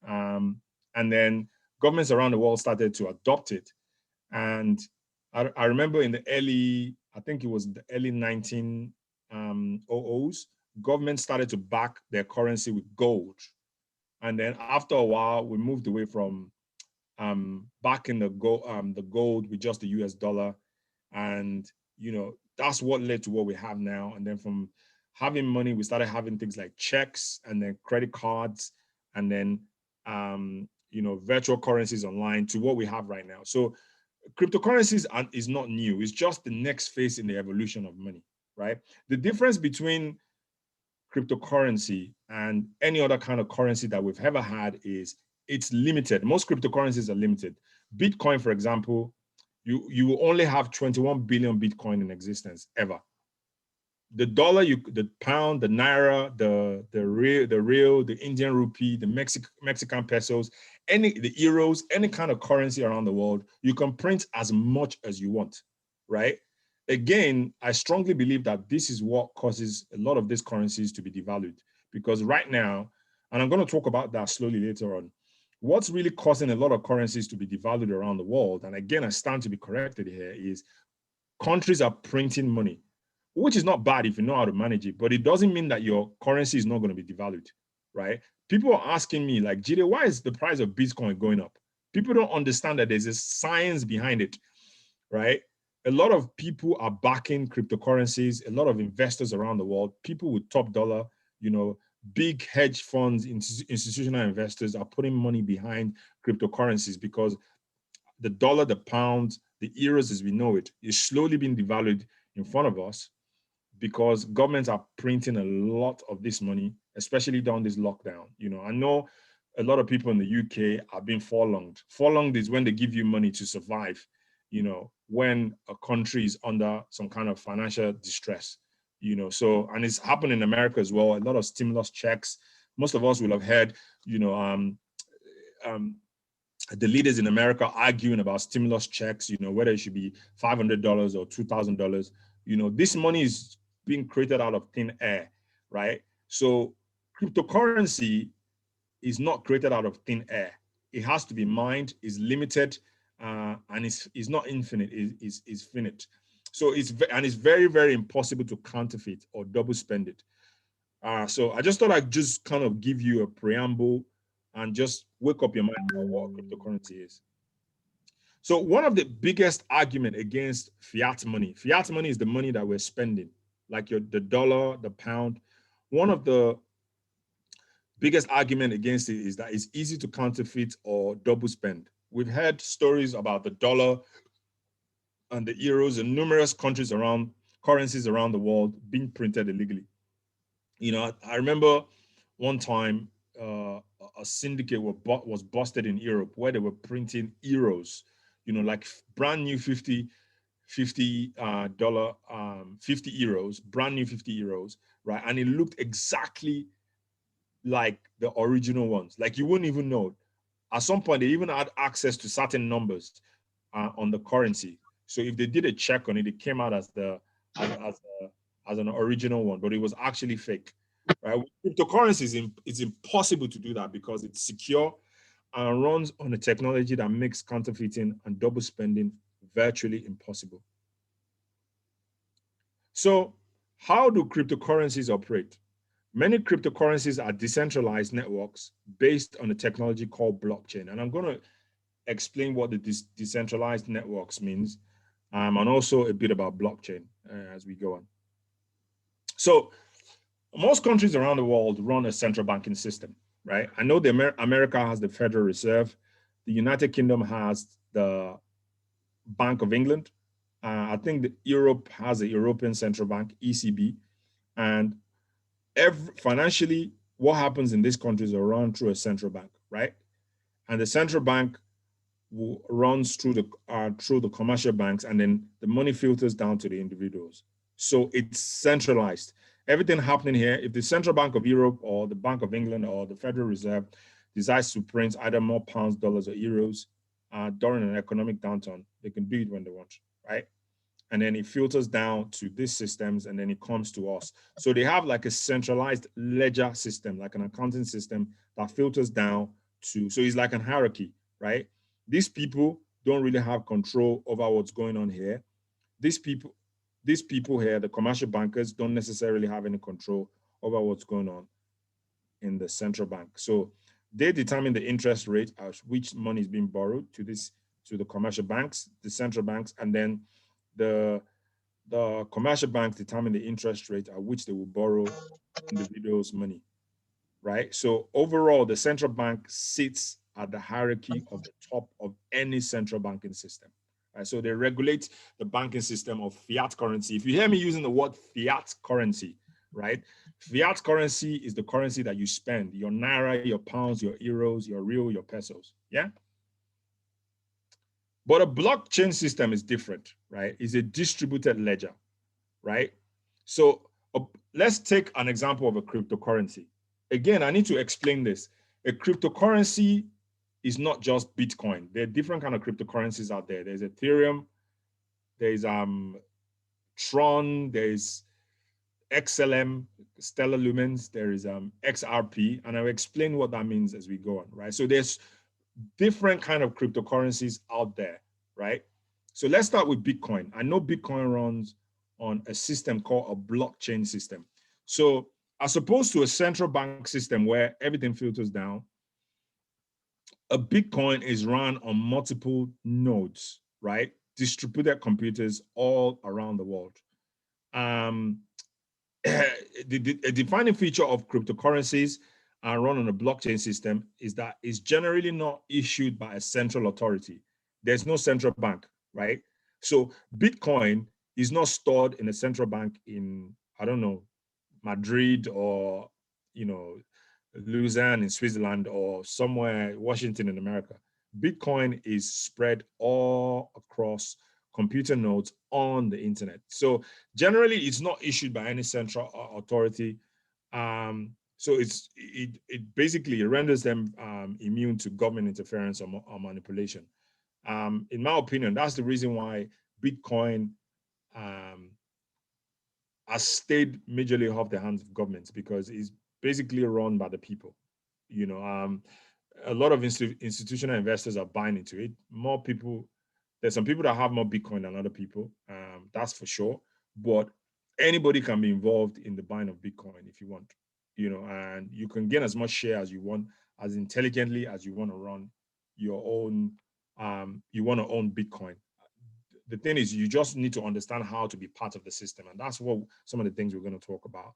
And then governments around the world started to adopt it. And I remember in the early, I think it was the early 1900s, governments started to back their currency with gold. And then after a while, we moved away from backing the gold with just the US dollar. And, that's what led to what we have now. And then from having money, we started having things like checks and then credit cards and then, virtual currencies online to what we have right now. So cryptocurrencies is not new. It's just the next phase in the evolution of money, right? The difference between cryptocurrency and any other kind of currency that we've ever had is it's limited. Most cryptocurrencies are limited. Bitcoin, for example, you will only have 21 billion Bitcoin in existence ever. the dollar, the pound, the naira, the real, the Indian rupee, the Mexican pesos, the euros, any kind of currency around the world, you can print as much as you want, right? Again, I strongly believe that this is what causes a lot of these currencies to be devalued, because right now, and I'm going to talk about that slowly later on, what's really causing a lot of currencies to be devalued around the world, and again, I stand to be corrected here, is countries are printing money, which is not bad if you know how to manage it, but it doesn't mean that your currency is not going to be devalued, right? People are asking me, like, Jide, why is the price of Bitcoin going up? People don't understand that there's a science behind it, right? A lot of people are backing cryptocurrencies, a lot of investors around the world, people with top dollar, big hedge funds, institutional investors are putting money behind cryptocurrencies because the dollar, the pound, the euros as we know it, is slowly being devalued in front of us because governments are printing a lot of this money, especially during this lockdown. I know a lot of people in the UK are being furloughed. Furloughed is when they give you money to survive, when a country is under some kind of financial distress, so, and it's happened in America as well. A lot of stimulus checks. Most of us will have heard, the leaders in America arguing about stimulus checks, whether it should be $500 or $2,000. This money is being created out of thin air, right? So cryptocurrency is not created out of thin air. It has to be mined, is limited, and is not infinite, is finite. So it's very, very impossible to counterfeit or double spend it. So I just thought I'd just kind of give you a preamble and just wake up your mind about what cryptocurrency is. So one of the biggest argument against fiat money is the money that we're spending, like the dollar, the pound. One of the biggest argument against it is that it's easy to counterfeit or double spend. We've heard stories about the dollar and the euros in numerous currencies around the world being printed illegally. I remember one time a syndicate was busted in Europe where they were printing euros, like brand new 50 dollar 50 euros, brand new 50 euros, right? And it looked exactly like the original ones. Like you wouldn't even know. At some point, they even had access to certain numbers on the currency. So if they did a check on it, it came out as an original one, but it was actually fake. Right? With cryptocurrencies, it's impossible to do that because it's secure and runs on a technology that makes counterfeiting and double spending virtually impossible. So, how do cryptocurrencies operate? Many cryptocurrencies are decentralized networks based on a technology called blockchain. And I'm going to explain what the decentralized networks means, and also a bit about blockchain as we go on. So most countries around the world run a central banking system, right? I know America has the Federal Reserve. The United Kingdom has the Bank of England. I think that Europe has a European Central Bank, ECB. And financially, what happens in these countries are run through a central bank, right? And the central bank runs through the commercial banks, and then the money filters down to the individuals. So it's centralized. Everything happening here, if the Central Bank of Europe or the Bank of England or the Federal Reserve decides to print either more pounds, dollars, or euros during an economic downturn, they can do it when they want, right? And then it filters down to these systems, and then it comes to us. So they have like a centralized ledger system, like an accounting system that filters down to, so it's like a hierarchy, right? These people don't really have control over what's going on here. These people here, the commercial bankers, don't necessarily have any control over what's going on in the central bank. So they determine the interest rate at which money is being borrowed to the commercial banks, the central banks, and then the commercial banks determine the interest rate at which they will borrow individuals' money, right? So overall, the central bank sits at the hierarchy of the top of any central banking system. Right? So they regulate the banking system of fiat currency. If you hear me using the word fiat currency, right? Fiat currency is the currency that you spend, your naira, your pounds, your euros, your real, your pesos, yeah? But a blockchain system is different, right? It's a distributed ledger, right? So let's take an example of a cryptocurrency. Again, I need to explain this. A cryptocurrency is not just Bitcoin. There are different kind of cryptocurrencies out there. There's Ethereum, there's Tron, there's XLM, Stellar Lumens, there is XRP, and I'll explain what that means as we go on, right? So there's different kind of cryptocurrencies out there, right? So let's start with Bitcoin. I know Bitcoin runs on a system called a blockchain system. So as opposed to a central bank system where everything filters down, a Bitcoin is run on multiple nodes, right? Distributed computers all around the world. A defining feature of cryptocurrencies run on a blockchain system is that it's generally not issued by a central authority. There's no central bank, right? So Bitcoin is not stored in a central bank in, I don't know, Madrid or, you know, Lausanne in Switzerland or somewhere, Washington in America. Bitcoin is spread all across computer nodes on the internet. So generally, it's not issued by any central authority. So it basically renders them immune to government interference or manipulation. In my opinion, that's the reason why Bitcoin um, has stayed majorly off the hands of governments, because it's basically run by the people. You know, a lot of institutional investors are buying into it. More people, there's some people that have more Bitcoin than other people. That's for sure. But anybody can be involved in the buying of Bitcoin if you want, you know, and you can gain as much share as you want, as intelligently as you want to run your own. You want to own Bitcoin. The thing is, you just need to understand how to be part of the system, and that's what some of the things we're going to talk about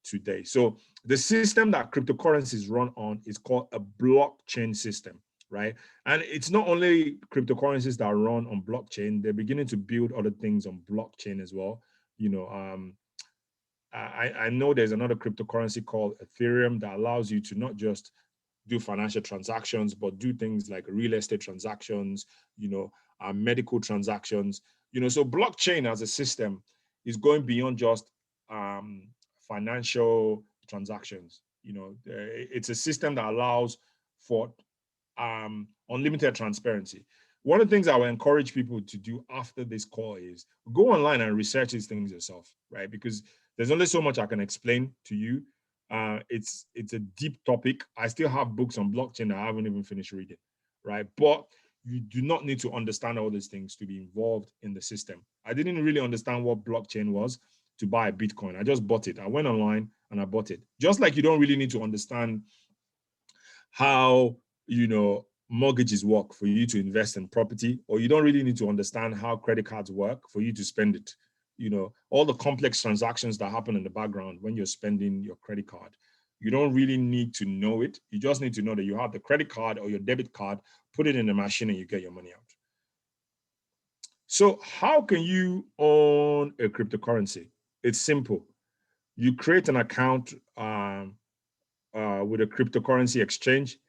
today. So the system that cryptocurrencies run on is called a blockchain system, right? And it's not only cryptocurrencies that run on blockchain, they're beginning to build other things on blockchain as well. You know, I know there's another cryptocurrency called Ethereum that allows you to not just do financial transactions, but do things like real estate transactions, you know, medical transactions, you know. So blockchain as a system is going beyond just financial transactions. You know, it's a system that allows for unlimited transparency. One of the things I will encourage people to do after this call is go online and research these things yourself, right? Because there's only so much I can explain to you. It's a deep topic. I still have books on blockchain that I haven't even finished reading, right? But you do not need to understand all these things to be involved in the system. I didn't really understand what blockchain was to buy a Bitcoin. I just bought it. I went online and I bought it. Just like you don't really need to understand how, you know, mortgages work for you to invest in property, or you don't really need to understand how credit cards work for you to spend it. You know, all the complex transactions that happen in the background when you're spending your credit card, you don't really need to know it. You just need to know that you have the credit card or your debit card, put it in the machine and you get your money out. So how can you own a cryptocurrency? It's simple. You create an account with a cryptocurrency exchange,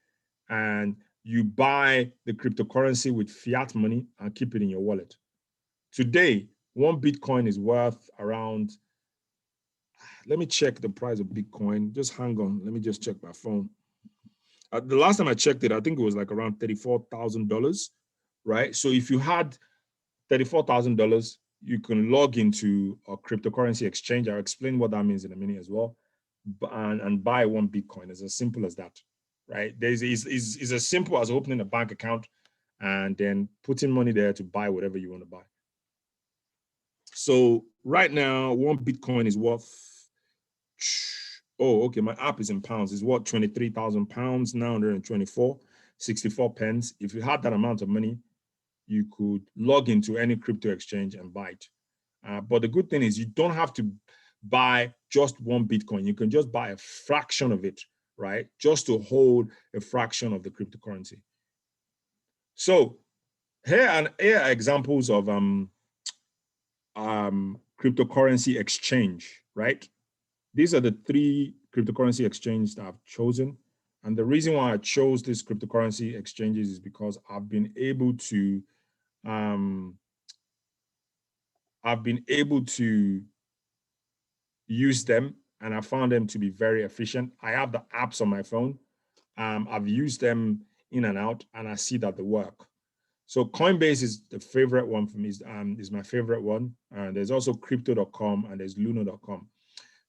and you buy the cryptocurrency with fiat money and keep it in your wallet. Today, one Bitcoin is worth around, let me check the price of Bitcoin. Just hang on. Let me just check my phone. The last time I checked it, I think it was like around $34,000, right? So if you had $34,000, you can log into a cryptocurrency exchange. I'll explain what that means in a minute as well, and buy one Bitcoin. It's as simple as that, right? It's as simple as opening a bank account and then putting money there to buy whatever you want to buy. So right now, one Bitcoin is worth, oh, okay, my app is in pounds. It's worth 23,000 pounds, 924, 64 pence. If you had that amount of money, you could log into any crypto exchange and buy it. But the good thing is you don't have to buy just one Bitcoin. You can just buy a fraction of it, right? Just to hold a fraction of the cryptocurrency. So here are examples of cryptocurrency exchange, right? These are the three cryptocurrency exchanges that I've chosen. And the reason why I chose these cryptocurrency exchanges is because I've been able to use them and I found them to be very efficient. I have the apps on my phone. I've used them in and out, and I see that they work. So Coinbase is the favorite one for me, is my favorite one. There's also crypto.com and there's luno.com.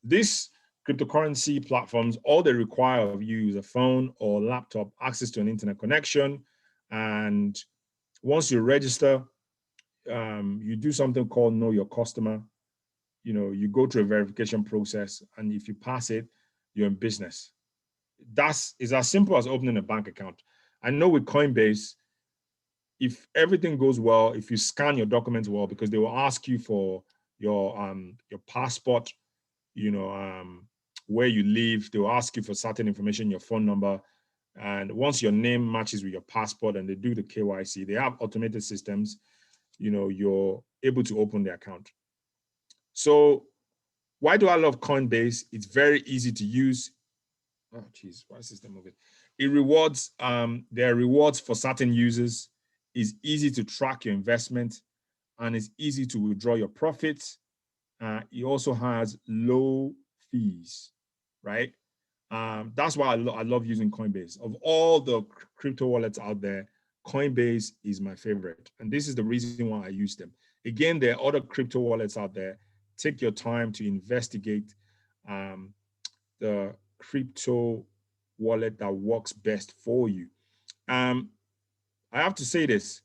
These cryptocurrency platforms, all they require of you is a phone or laptop, access to an internet connection. And once you register, you do something called know your customer. You go through a verification process, and if you pass it, you're in business. That's is as simple as opening a bank account. I know with Coinbase, if everything goes well, if you scan your documents well, because they will ask you for your passport, where you live, they will ask you for certain information, your phone number. And once your name matches with your passport and they do the KYC, they have automated systems, you're able to open the account. So why do I love Coinbase? It's very easy to use. Oh, geez, why is this moving? It rewards, there are rewards for certain users. It's easy to track your investment, and it's easy to withdraw your profits. It also has low fees, right? That's why I love using Coinbase. Of all the crypto wallets out there, Coinbase is my favorite. And this is the reason why I use them. Again, there are other crypto wallets out there. Take your time to investigate the crypto wallet that works best for you. I have to say this,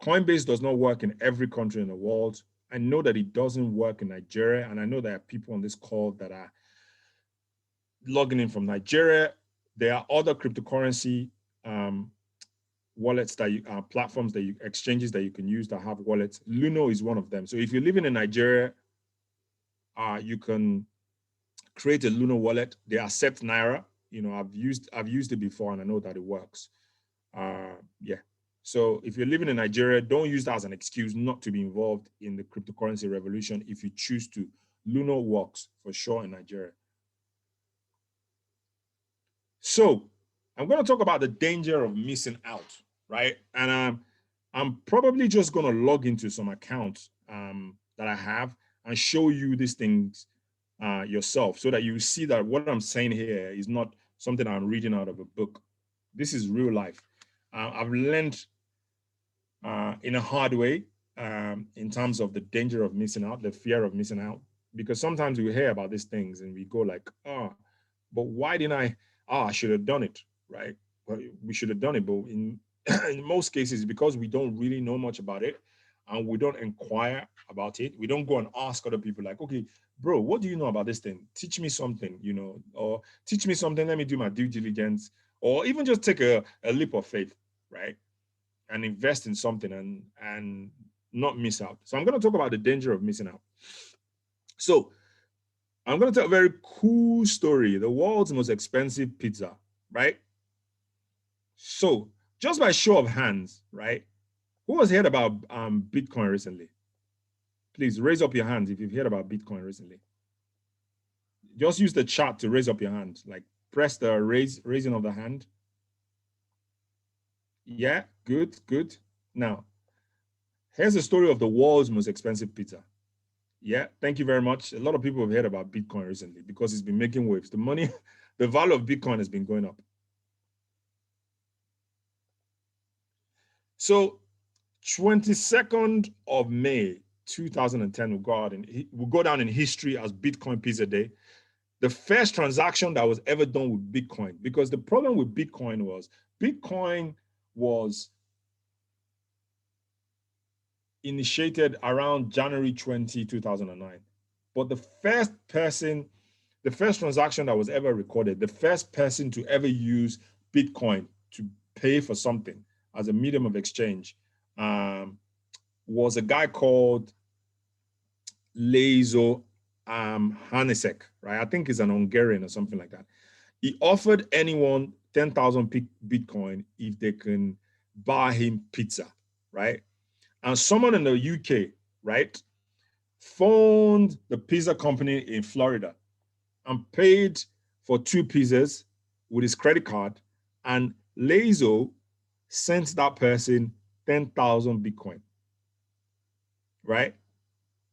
Coinbase does not work in every country in the world. I know that it doesn't work in Nigeria, and I know there are people on this call that are logging in from Nigeria. There are other cryptocurrency wallets that platforms that exchanges that you can use that have wallets. Luno is one of them. So if you're living in Nigeria, you can create a Luno wallet. They accept Naira. I've used it before, and I know that it works. Yeah. So if you're living in Nigeria, don't use that as an excuse not to be involved in the cryptocurrency revolution. If you choose to, Luno works for sure in Nigeria. So I'm going to talk about the danger of missing out, right? And I'm probably just going to log into some accounts that I have and show you these things yourself, so that you see that what I'm saying here is not something I'm reading out of a book. This is real life. I've learned in a hard way in terms of the danger of missing out, the fear of missing out, because sometimes we hear about these things and we go like, oh, but why didn't I should have done it, right? Well, we should have done it, but in most cases, because we don't really know much about it and we don't inquire about it, we don't go and ask other people like, okay, bro, what do you know about this thing? Teach me something, or teach me something, let me do my due diligence, or even just take a leap of faith, right? And invest in something and not miss out. So I'm going to talk about the danger of missing out. So I'm going to tell a very cool story, the world's most expensive pizza, right? So just by show of hands, right? Who has heard about Bitcoin recently? Please raise up your hands if you've heard about Bitcoin recently. Just use the chat to raise up your hand, like press the raising of the hand. Yeah, good. Now, here's the story of the world's most expensive pizza. Yeah, thank you very much. A lot of people have heard about Bitcoin recently because it's been making waves. The money, the value of Bitcoin has been going up. So 22nd of May, 2010 will go down in history as Bitcoin Pizza Day. The first transaction that was ever done with Bitcoin, because the problem with Bitcoin was initiated around January 20, 2009. But the first transaction that was ever recorded, the first person to ever use Bitcoin to pay for something as a medium of exchange was a guy called Lazo Hanesek, right? I think he's an Hungarian or something like that. He offered anyone 10,000 Bitcoin if they can buy him pizza, right? And someone in the UK, right, phoned the pizza company in Florida and paid for 2 pizzas with his credit card, and Lazo sent that person 10,000 Bitcoin, right?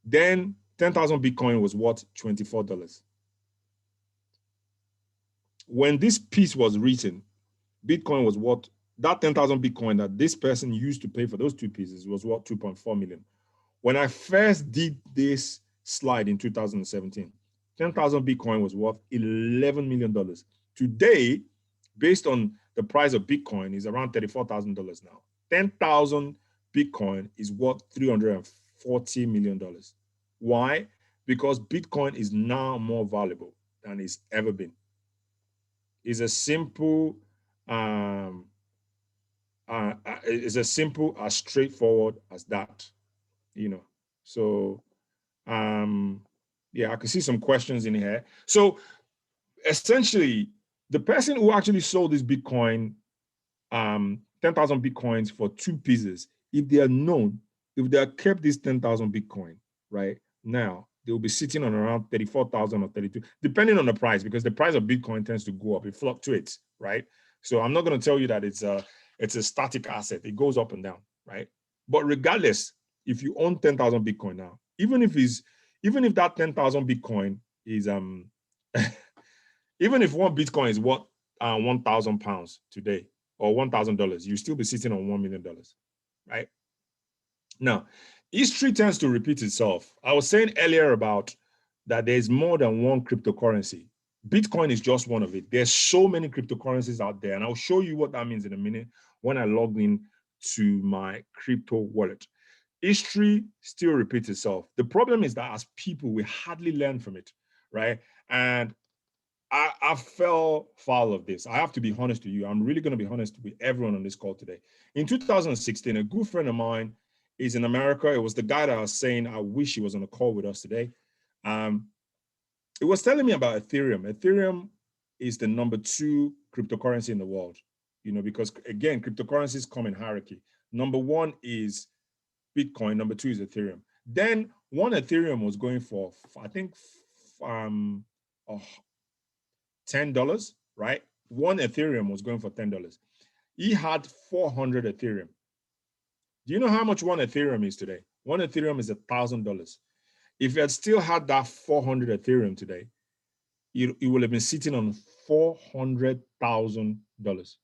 Then 10,000 Bitcoin was what? $24. when this piece was written, Bitcoin was what, that 10,000 Bitcoin that this person used to pay for those two pieces was what, 2.4 million. When I first did this slide in 2017, 10,000 Bitcoin was worth $11 million. Today, based on the price of Bitcoin, is around $34,000 now. 10,000 Bitcoin is worth $340 million. Why? Because Bitcoin is now more valuable than it's ever been. It's as simple, as straightforward as that, you know. So, yeah, I can see some questions in here. So, essentially, the person who actually sold this Bitcoin, 10,000 Bitcoins for two pieces, if they are known, if they have kept this 10,000 Bitcoin, right now, they'll be sitting on around 34,000 or 32, depending on the price, because the price of Bitcoin tends to go up. It fluctuates, right? So I'm not going to tell you that it's a static asset. It goes up and down, right? But regardless, if you own 10,000 Bitcoin now, even if that 10,000 Bitcoin is even if one Bitcoin is worth 1,000 pounds today or $1,000, you still be sitting on $1 million, right? Now, history tends to repeat itself. I was saying earlier about that there's more than one cryptocurrency. Bitcoin is just one of it. There's so many cryptocurrencies out there, and I'll show you what that means in a minute when I log in to my crypto wallet. History still repeats itself. The problem is that as people, we hardly learn from it, right? And I fell foul of this. I have to be honest with you. I'm really going to be honest with everyone on this call today. In 2016, a good friend of mine is in America. It was the guy that I was saying I wish he was on a call with us today. It was telling me about Ethereum. Ethereum is the number 2 cryptocurrency in the world, because again, cryptocurrencies come in hierarchy. Number 1 is Bitcoin. Number 2 is Ethereum. Then one Ethereum was going for, I think, $10, right? One Ethereum was going for $10. He had 400 Ethereum. Do you know how much one Ethereum is today? One Ethereum is $1,000. If you had still had that 400 Ethereum today, you would have been sitting on $400,000.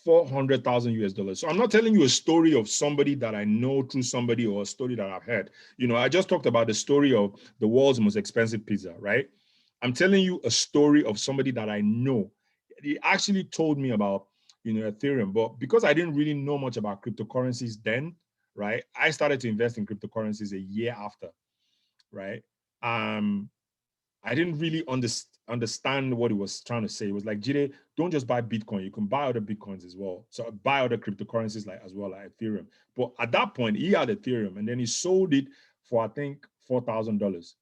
400,000 US dollars. So I'm not telling you a story of somebody that I know through somebody or a story that I've heard. I just talked about the story of the world's most expensive pizza, right? I'm telling you a story of somebody that I know. He actually told me about, Ethereum, but because I didn't really know much about cryptocurrencies then, right? I started to invest in cryptocurrencies a year after, right? I didn't really understand what he was trying to say. It was like, Jide, don't just buy Bitcoin. You can buy other Bitcoins as well. So buy other cryptocurrencies as well, like Ethereum. But at that point, he had Ethereum and then he sold it for, I think, $4,000.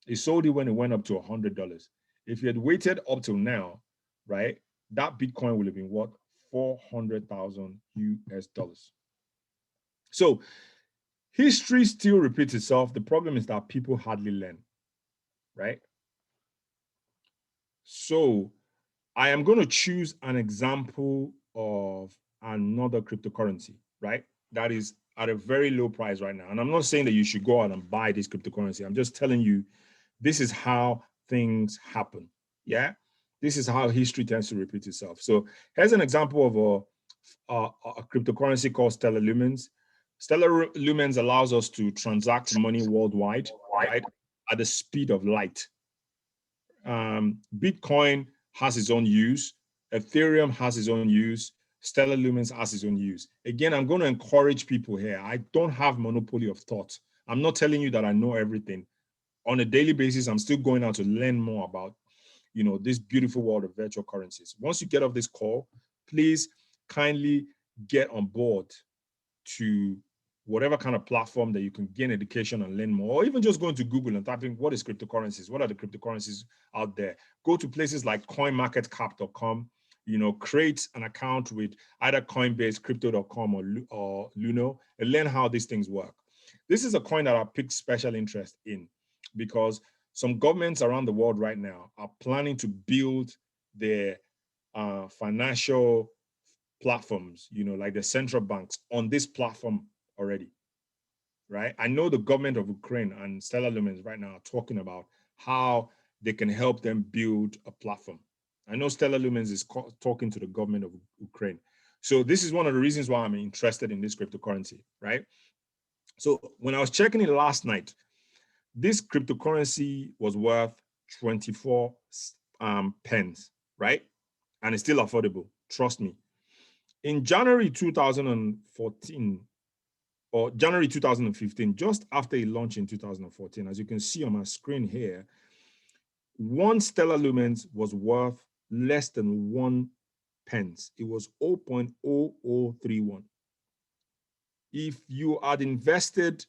He sold it when it went up to $100. If he had waited up till now, right, that Bitcoin would have been worth 400,000 US dollars. So history still repeats itself. The problem is that people hardly learn, right? So I am going to choose an example of another cryptocurrency, right? That is at a very low price right now. And I'm not saying that you should go out and buy this cryptocurrency. I'm just telling you, this is how things happen. Yeah. This is how history tends to repeat itself. So here's an example of a cryptocurrency called Stellar Lumens. Stellar Lumens allows us to transact money worldwide, right, at the speed of light. Bitcoin has its own use. Ethereum has its own use. Stellar Lumens has its own use. Again, I'm going to encourage people here. I don't have monopoly of thought. I'm not telling you that I know everything. On a daily basis, I'm still going out to learn more about, this beautiful world of virtual currencies. Once you get off this call, please kindly get on board to whatever kind of platform that you can gain education and learn more, or even just going to Google and typing, what is cryptocurrencies? What are the cryptocurrencies out there? Go to places like coinmarketcap.com, create an account with either Coinbase, crypto.com or Luno and learn how these things work. This is a coin that I picked special interest in because some governments around the world right now are planning to build their financial platforms, like the central banks on this platform already, right? I know the government of Ukraine and Stellar Lumens right now are talking about how they can help them build a platform, I know Stellar Lumens is talking to the government of Ukraine. So this is one of the reasons why I'm interested in this cryptocurrency, right? So when I was checking it last night, this cryptocurrency was worth 24 pence, right? And it's still affordable. Trust me. In January 2014 or January 2015, just after it launched in 2014, as you can see on my screen here, one stellar lumens was worth less than 1 pence. It was 0.0031. If you had invested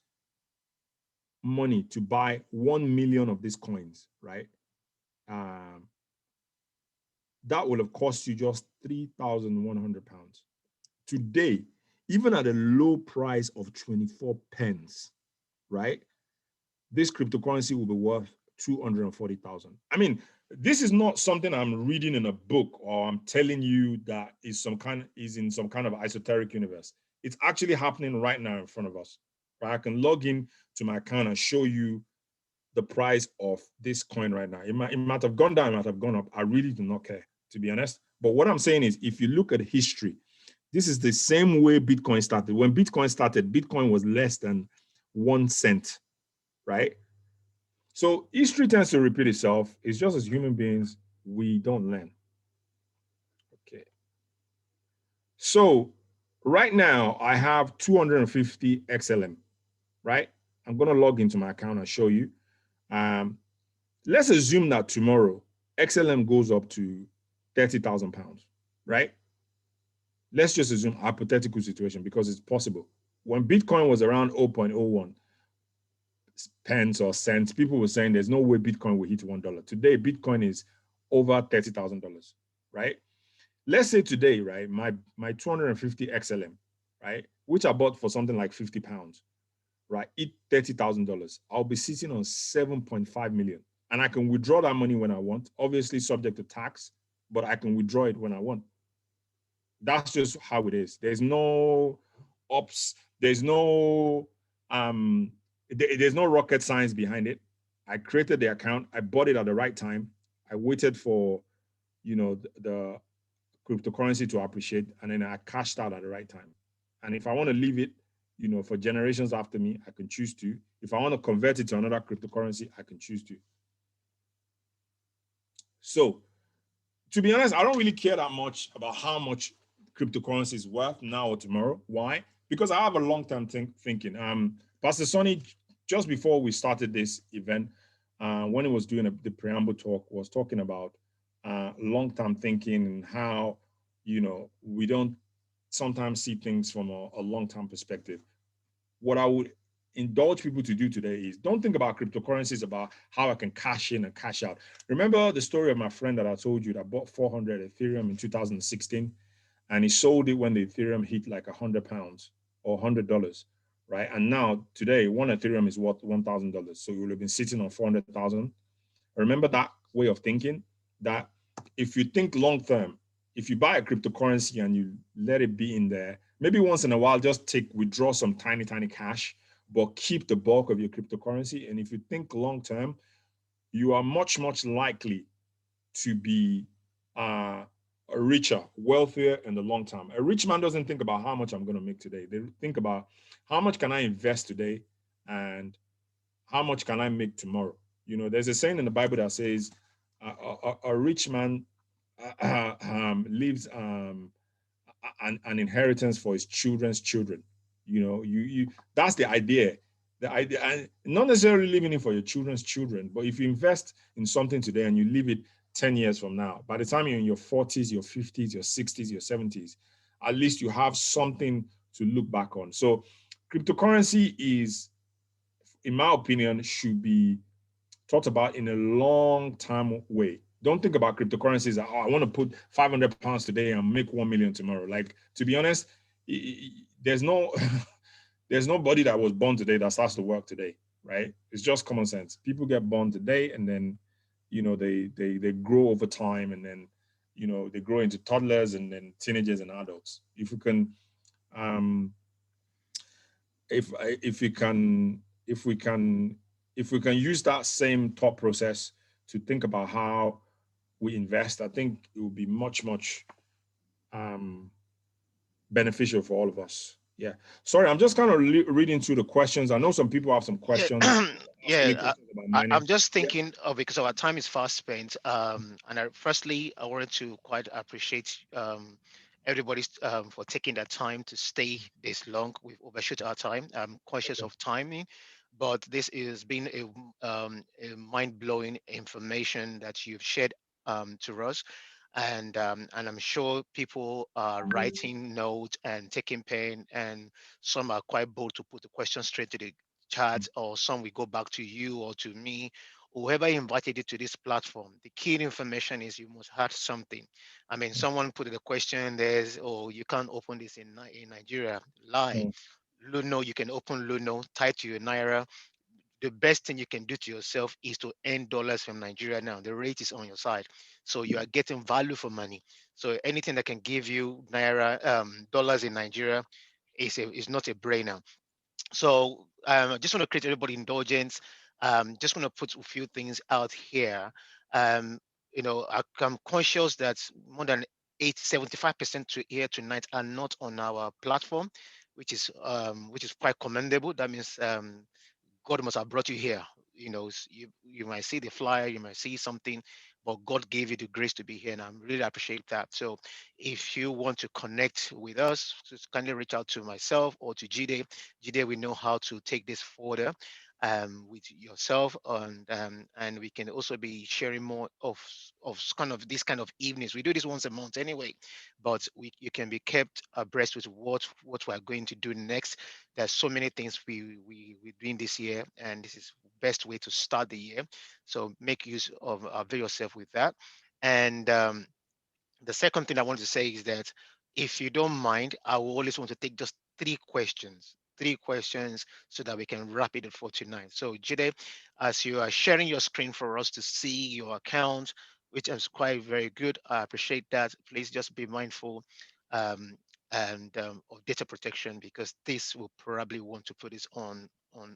money to buy 1 million of these coins, right? That will have cost you just 3,100 pounds. Today, even at a low price of 24 pence, right? This cryptocurrency will be worth 240,000. I mean, this is not something I'm reading in a book or I'm telling you that is in some kind of esoteric universe. It's actually happening right now in front of us. Right? I can log in to my account and show you the price of this coin right now. It might have gone down, it might have gone up. I really do not care, to be honest. But what I'm saying is, if you look at history, this is the same way Bitcoin started. When Bitcoin started, Bitcoin was less than 1 cent, right? So history tends to repeat itself. It's just as human beings, we don't learn. Okay. So right now, I have 250 XLM, right? I'm going to log into my account and show you. Let's assume that tomorrow XLM goes up to 30,000 pounds, right? Let's just assume a hypothetical situation because it's possible. When Bitcoin was around 0.01 pence or cents, people were saying there's no way Bitcoin will hit $1. Today, Bitcoin is over $30,000, right? Let's say today, right, my 250 XLM, right, which I bought for something like 50 pounds, right, hit $30,000. I'll be sitting on 7.5 million. And I can withdraw that money when I want, obviously subject to tax, but I can withdraw it when I want. That's just how it is. There's no ops, there's no rocket science behind it. I created the account, I bought it at the right time. I waited for, the cryptocurrency to appreciate, and then I cashed out at the right time. And if I want to leave it, for generations after me, I can choose to. If I want to convert it to another cryptocurrency, I can choose to. So, to be honest, I don't really care that much about how much cryptocurrency is worth now or tomorrow. Why? Because I have a long-term thinking. Pastor Sonny, just before we started this event, when he was doing the preamble talk, was talking about long-term thinking and how, we don't sometimes see things from a long-term perspective. What I would indulge people to do today is don't think about cryptocurrencies about how I can cash in and cash out. Remember the story of my friend that I told you that bought 400 Ethereum in 2016, and he sold it when the Ethereum hit like £100 or $100, right? And now today, one Ethereum is worth $1,000. So you will have been sitting on 400,000. Remember that way of thinking, that if you think long term, if you buy a cryptocurrency and you let it be in there, maybe once in a while, just withdraw some tiny cash, but keep the bulk of your cryptocurrency. And if you think long term, you are much likely to be richer, wealthier in the long term. A rich man doesn't think about how much I'm going to make today. They think about how much can I invest today and how much can I make tomorrow. There's a saying in the Bible that says a rich man leaves an inheritance for his children's children. You that's the idea. The idea, and not necessarily leaving it for your children's children, but if you invest in something today and you leave it 10 years from now, by the time you're in your 40s, your 50s, your 60s, your 70s, at least you have something to look back on. So cryptocurrency is, in my opinion, should be thought about in a long-term way. Don't think about cryptocurrencies as, I want to put 500 pounds today and make 1 million tomorrow. Like, to be honest, there's nobody that was born today that starts to work today, right? It's just common sense. People get born today and then, they grow over time, and then, they grow into toddlers and then teenagers and adults. If we can, if we can use that same thought process to think about how we invest, I think it will be much, much beneficial for all of us. Yeah. Sorry, I'm just kind of reading through the questions. I know some people have some Yeah, questions, asking me yeah. questions about mining. I'm just Yeah. thinking of because our time is fast spent. And firstly, I wanted to quite appreciate everybody's for taking that time to stay this long. We've overshoot our time. I'm conscious Okay. of timing, but this has been a mind-blowing information that you've shared to us. And I'm sure people are writing notes and taking pen, and some are quite bold to put the question straight to the chat, or some will go back to you or to me, whoever invited you to this platform. The key information is you must have something. I mean, someone put the question, there's, oh, you can't open this in Nigeria. Lie. Mm, Luno, you can open Luno, tie to your Naira. The best thing you can do to yourself is to earn dollars from Nigeria now. The rate is on your side. So you are getting value for money. So anything that can give you Naira, dollars in Nigeria is not a brainer. So I just want to create everybody indulgence. Just want to put a few things out here. Um, I'm conscious that more than 75% to here tonight are not on our platform, which is quite commendable. That means God must have brought you here. You might see the flyer, you might see something, but God gave you the grace to be here, and I really appreciate that. So, if you want to connect with us, just kindly reach out to myself or to Jide. Jide, we know how to take this further with yourself, and we can also be sharing more of kind of this kind of evenings. We do this once a month anyway, but you can be kept abreast with what we are going to do next. There's so many things we're doing this year, and this is best way to start the year. So make use of avail yourself with that. And the second thing I want to say is that if you don't mind, I will always want to take just three questions so that we can wrap it up for tonight. So Jide, as you are sharing your screen for us to see your account, which is quite very good, I appreciate that. Please just be mindful um, and of data protection, because this will probably want to put this on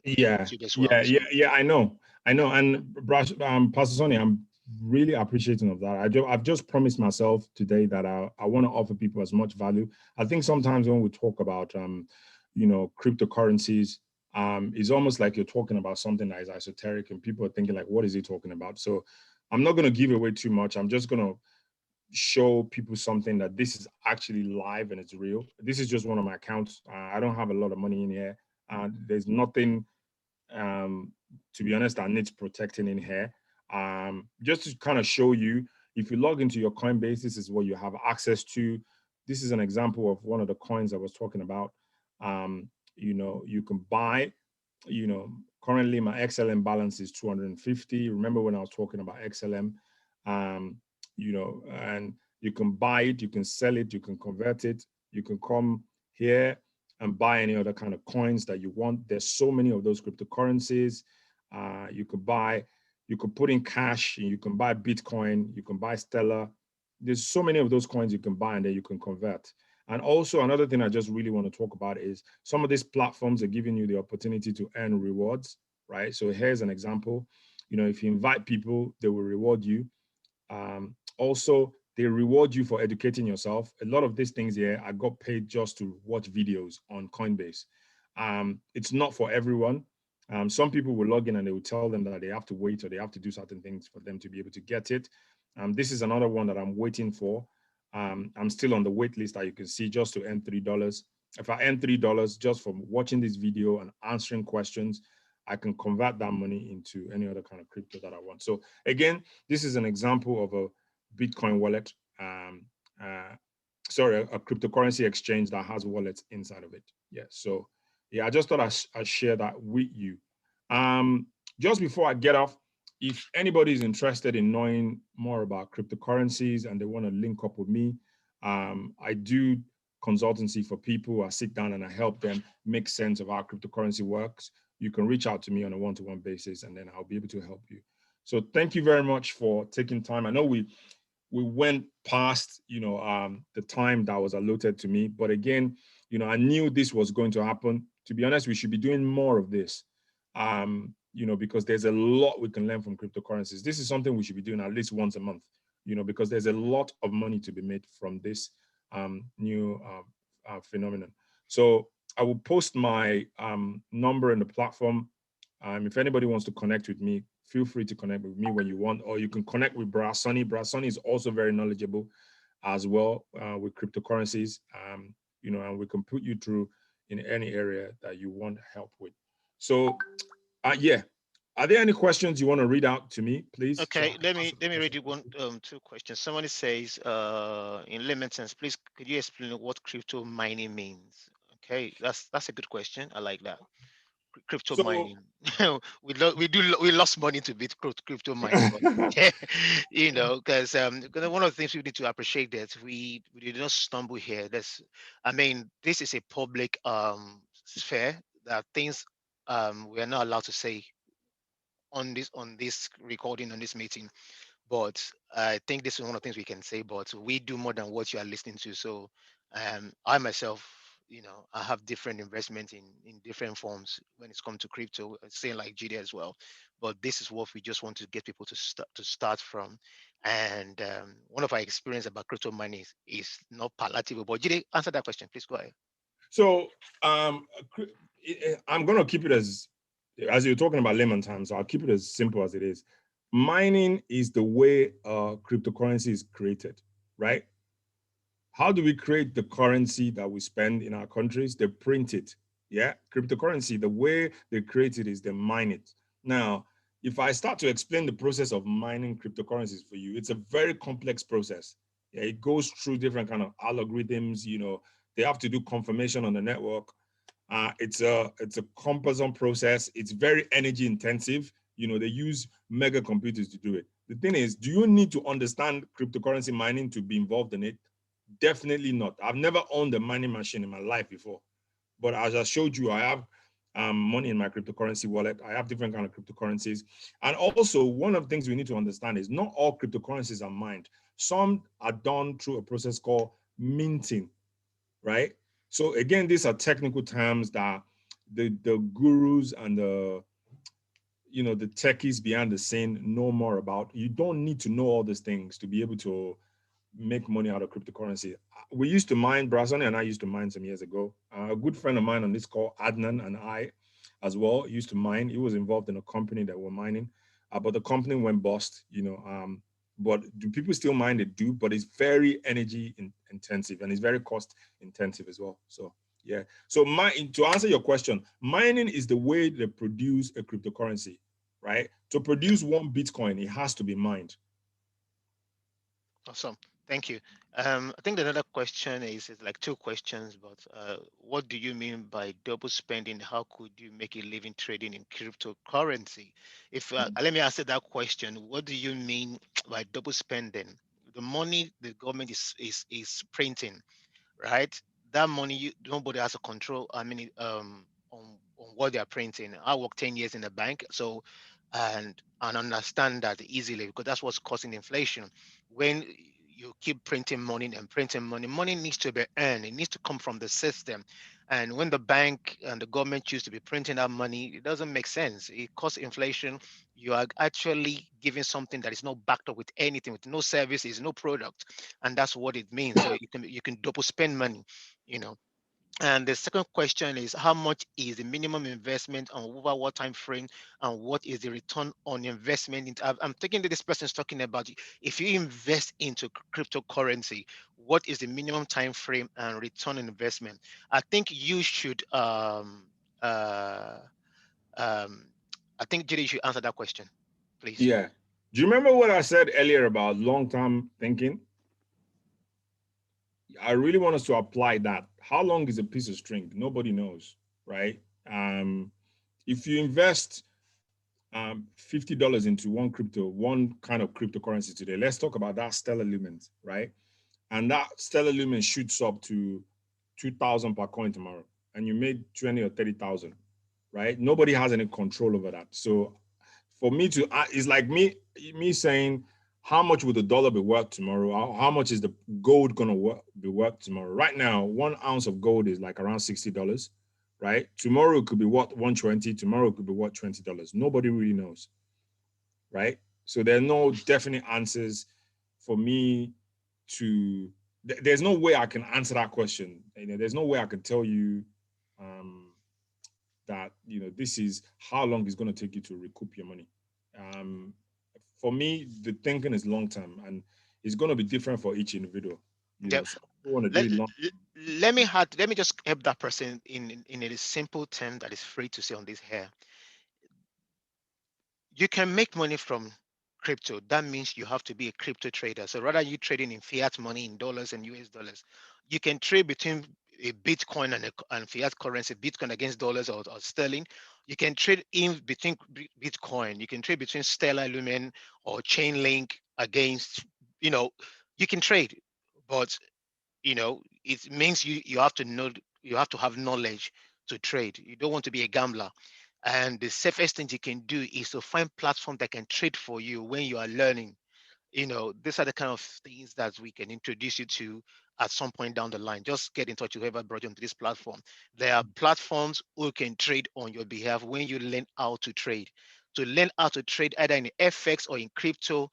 Yeah, YouTube as well. yeah, So yeah, yeah. I know. And Pastor Sonny, I'm really appreciating of that. I've just promised myself today that I want to offer people as much value. I think sometimes when we talk about cryptocurrencies, it's almost like you're talking about something that is esoteric, and people are thinking like, what is he talking about? So I'm not going to give away too much. I'm just going to show people something that this is actually live and it's real. This is just one of my accounts. I don't have a lot of money in here. There's nothing, um, to be honest, that needs protecting in here. Just to kind of show you, if you log into your Coinbase, this is what you have access to. This is an example of one of the coins I was talking about. You can buy, you know, currently my XLM balance is 250. Remember when I was talking about XLM? Um, and you can buy it, you can sell it, you can convert it, you can come here and buy any other kind of coins that you want. There's so many of those cryptocurrencies. You could buy, you could put in cash, and you can buy Bitcoin, you can buy Stellar. There's so many of those coins you can buy and then you can convert. And also another thing I just really want to talk about is some of these platforms are giving you the opportunity to earn rewards, right? So here's an example. If you invite people, they will reward you. Also, they reward you for educating yourself. A lot of these things here, I got paid just to watch videos on Coinbase. It's not for everyone. Some people will log in and they will tell them that they have to wait or they have to do certain things for them to be able to get it. This is another one that I'm waiting for. I'm still on the wait list that you can see just to earn $3. If I earn $3 just from watching this video and answering questions, I can convert that money into any other kind of crypto that I want. So again, this is an example of a Bitcoin wallet. A cryptocurrency exchange that has wallets inside of it. Yeah. So yeah, I just thought I'd share that with you. Um, just before I get off, if anybody is interested in knowing more about cryptocurrencies and they want to link up with me, I do consultancy for people. I sit down and I help them make sense of how cryptocurrency works. You can reach out to me on a one-to-one basis, and then I'll be able to help you. So thank you very much for taking time. I know we went past the time that was allotted to me, but again, I knew this was going to happen. To be honest, we should be doing more of this, because there's a lot we can learn from cryptocurrencies. This is something we should be doing at least once a month. because there's a lot of money to be made from this new phenomenon. So I will post my number in the platform. If anybody wants to connect with me, feel free to connect with me when you want, or you can connect with Brasoni. Brasoni is also very knowledgeable as well with cryptocurrencies, and we can put you through in any area that you want help with. So, yeah. Are there any questions you want to read out to me, please? So I Okay, can let answer me the read question. you one two questions. Somebody says, in layman's sense, please could you explain what crypto mining means? Okay, that's a good question. I like that. Crypto So, mining. We lost money to beat crypto mining, but because one of the things we need to appreciate that we did not stumble here. I mean, this is a public sphere. There are things we are not allowed to say on this recording, on this meeting, but I think this is one of the things we can say. But we do more than what you are listening to. So, I myself, I have different investments in different forms when it's come to crypto, same like Jide as well. But this is what we just want to get people to start from. And one of our experience about crypto money is not palatable. But Jide, answer that question, please. Go ahead. so I'm gonna keep it as you're talking about layman terms. So I'll keep it as simple as it is. Mining is the way cryptocurrency is created, right? How do we create the currency that we spend in our countries? They print it. Yeah, cryptocurrency, the way they create it is they mine it. Now, if I start to explain the process of mining cryptocurrencies for you, it's a very complex process. Yeah, it goes through different kind of algorithms. They have to do confirmation on the network. It's a cumbersome process. It's very energy intensive. They use mega computers to do it. The thing is, do you need to understand cryptocurrency mining to be involved in it? Definitely not. I've never owned a mining machine in my life before. But as I showed you, I have money in my cryptocurrency wallet. I have different kind of cryptocurrencies. And also, one of the things we need to understand is not all cryptocurrencies are mined. Some are done through a process called minting, right? So again, these are technical terms that the gurus and the techies behind the scene know more about. You don't need to know all these things to be able to make money out of cryptocurrency. We used to mine, Brazoni and I used to mine some years ago. A good friend of mine on this call, Adnan, and I as well used to mine. He was involved in a company that were mining, but the company went bust, but do people still mine? They do, but it's very energy intensive and it's very cost intensive as well. So yeah. So to answer your question, mining is the way they produce a cryptocurrency, right? To produce one Bitcoin, it has to be mined. Awesome. Thank you. I think another question is like two questions, but what do you mean by double spending? How could you make a living trading in cryptocurrency? If Let me answer that question. What do you mean by double spending? The money the government is printing, right? That money, nobody has a control. I mean, on what they are printing. I worked 10 years in a bank, so and understand that easily because that's what's causing inflation. When you keep printing money and printing money, money needs to be earned. It needs to come from the system. And when the bank and the government choose to be printing that money, it doesn't make sense. It causes inflation. You are actually giving something that is not backed up with anything, with no services, no product, and that's what it means. So you can double spend money, you know. And the second question is how much is the minimum investment and over what time frame, and what is the return on investment? I'm thinking that this person is talking about if you invest into cryptocurrency, what is the minimum time frame and return on investment? I think you should uh, um, I think Judy should answer that question, please. Yeah. Do you remember what I said earlier about long-term thinking? I really want us to apply that. How long is a piece of string? Nobody knows, right? If you invest $50 into one kind of cryptocurrency today, let's talk about that Stellar Lumen, right? And that Stellar Lumen shoots up to 2,000 per coin tomorrow, and you made 20 or 30,000, right? Nobody has any control over that. So for me to, it's like me saying, how much would the dollar be worth tomorrow? How much is the gold gonna be worth tomorrow? Right now, 1 ounce of gold is like around $60, right? Tomorrow it could be worth 120. Tomorrow it could be worth $20. Nobody really knows, right? So there are no definite answers for me to there's no way I can answer that question. There's no way I can tell you um, that this is how long it's going to take you to recoup your money. Um, for me, the thinking is long term, and it's going to be different for each individual. Yeah. Some people want to do Let, it long. let me just help that person in a simple term that is free to say on this here. You can make money from crypto. That means you have to be a crypto trader. So rather you trading in fiat money in dollars and US dollars, you can trade between a Bitcoin and fiat currency, Bitcoin against dollars or sterling. You can trade in between Bitcoin. You can trade between Stellar Lumen or Chainlink against, you know, you can trade, but it means you have to know, you have to have knowledge to trade. You don't want to be a gambler. And the safest thing you can do is to find platform that can trade for you when you are learning. These are the kind of things that we can introduce you to at some point down the line. Just get in touch with whoever brought you onto this platform. There are platforms who can trade on your behalf when you learn how to trade. To learn how to trade either in FX or in crypto,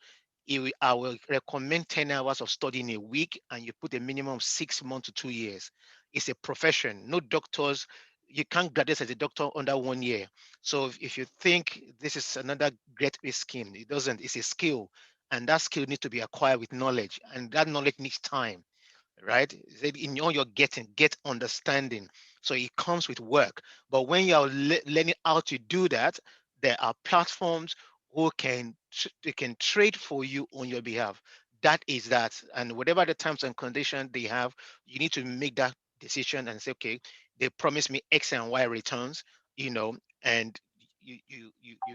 I will recommend 10 hours of studying a week, and you put a minimum of 6 months to 2 years. It's a profession. No doctors, you can't graduate as a doctor under 1 year. So if you think this is another great scheme, it doesn't. It's a skill, and that skill needs to be acquired with knowledge, and that knowledge needs time, right? In all you're getting, get understanding. So it comes with work. But when you're learning how to do that, there are platforms who they can trade for you on your behalf. That is that. And whatever the terms and conditions they have, you need to make that decision and say, okay, they promise me X and Y returns, you know, and you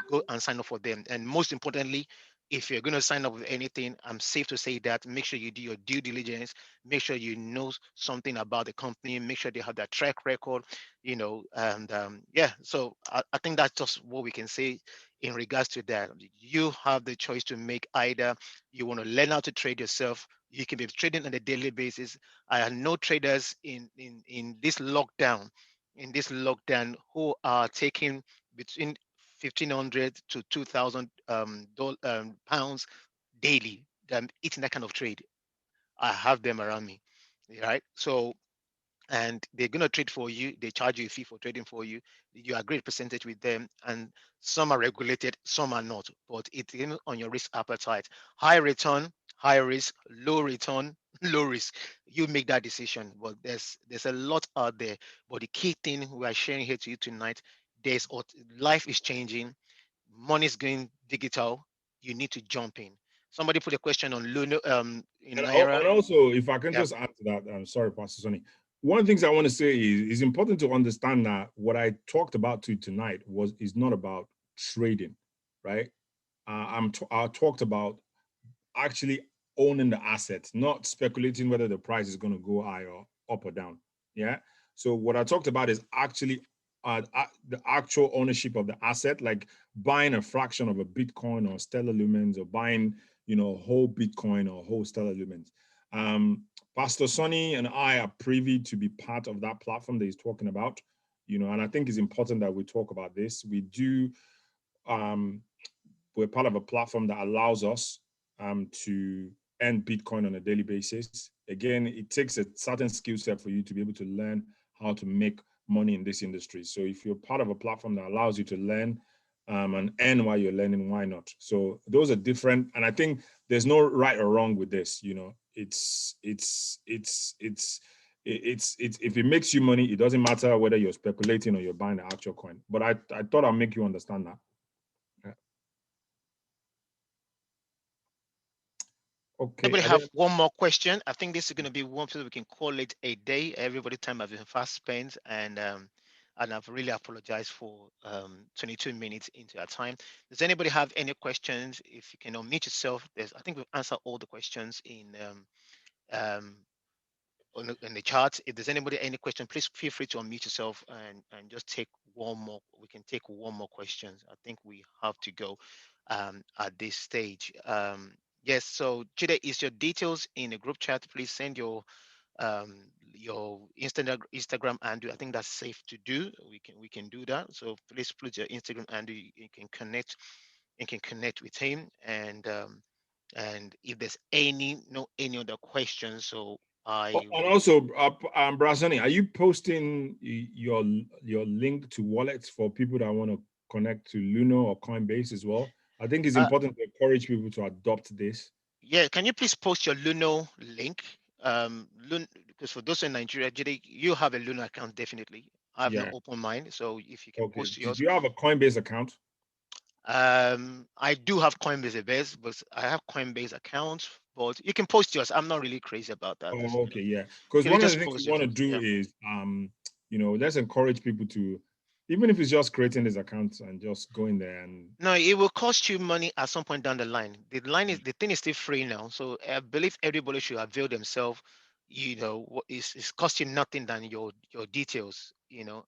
go and sign up for them. And most importantly, if you're going to sign up with anything, I'm safe to say that make sure you do your due diligence, make sure you know something about the company, make sure they have that track record, and yeah. So I think that's just what we can say in regards to that. You have the choice to make. Either you want to learn how to trade yourself, you can be trading on a daily basis. I know traders in this lockdown who are taking between 1,500 to 2,000 pounds daily. I'm eating that kind of trade. I have them around me, right? So, and they're going to trade for you. They charge you a fee for trading for you. You agree a percentage with them, and some are regulated, some are not. But it's on your risk appetite. High return, high risk; low return, low risk. You make that decision. But there's a lot out there. But the key thing we are sharing here to you tonight, life is changing, money is going digital. You need to jump in. Somebody put a question on Luno in And Naira. also, if I can Yeah. just add to that, I'm sorry, Pastor Sonny. One of the things I want to say is it's important to understand that what I talked about to tonight is not about trading, right? I talked about actually owning the assets, not speculating whether the price is going to go high or up or down. Yeah. So what I talked about is actually the actual ownership of the asset, like buying a fraction of a Bitcoin or Stellar Lumens, or buying, whole Bitcoin or whole Stellar Lumens. Um, Pastor Sonny and I are privy to be part of that platform that he's talking about, and I think it's important that we talk about this. Um, we're part of a platform that allows us to earn Bitcoin on a daily basis. Again, it takes a certain skill set for you to be able to learn how to make money in this industry. So if you're part of a platform that allows you to learn and earn while you're learning, why not? So those are different, and I think there's no right or wrong with this. It's if it makes you money, it doesn't matter whether you're speculating or you're buying the actual coin. But I thought I'd make you understand that. Yeah. Okay. Anybody Are have there one more question? I think this is going to be one so we can call it a day. Everybody time has been fast spent, and I've really apologized for 22 minutes into our time. Does anybody have any questions? If you can unmute yourself, I think we've answered all the questions um, in the chat. If there's anybody any question, please feel free to unmute yourself and just take one more. We can take one more questions. I think we have to go at this stage. Yes. So Jide, is your details in the group chat? Please send your Instagram handle. I think that's safe to do. We can do that. So please put your Instagram handle. You can connect with him, and And if there's any other questions, so Oh, I and will. also, Brazoni, are you posting your link to wallets for people that want to connect to Luno or Coinbase as well? I think it's Uh, important to encourage people to adopt this. yeah, can you please post your Luno link? Because for those in Nigeria, Jide, you have a Luno account definitely. I have not Yeah. opened mine, so if you can Okay. post Did yours. you have a Coinbase account? I do have Coinbase base, but I have Coinbase accounts, but you can post yours. I'm not really crazy about that. Oh, okay, yeah. Because If you one of just the things we post want yours, to do yeah. is, let's encourage people to, even if it's just creating this account and just going there and No, it will cost you money at some point down the line. The thing is still free now, so I believe everybody should avail themselves. It's costing nothing than your details.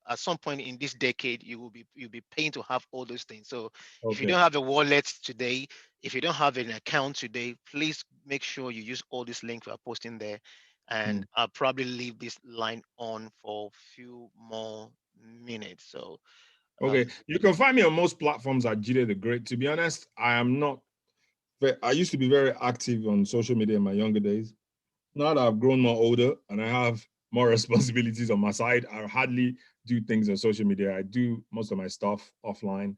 At some point in this decade, you'll be paying to have all those things. So if you okay. don't have a wallet today, if you don't have an account today, please make sure you use all these links we are posting there, Hmm. and I'll probably leave this line on for a few more minutes. So. Okay, Um, you can find me on most platforms at Jide the Great. To be honest, I am not. I used to be very active on social media in my younger days. Now that I've grown more older and I have more responsibilities on my side, I hardly do things on social media. I do most of my stuff offline,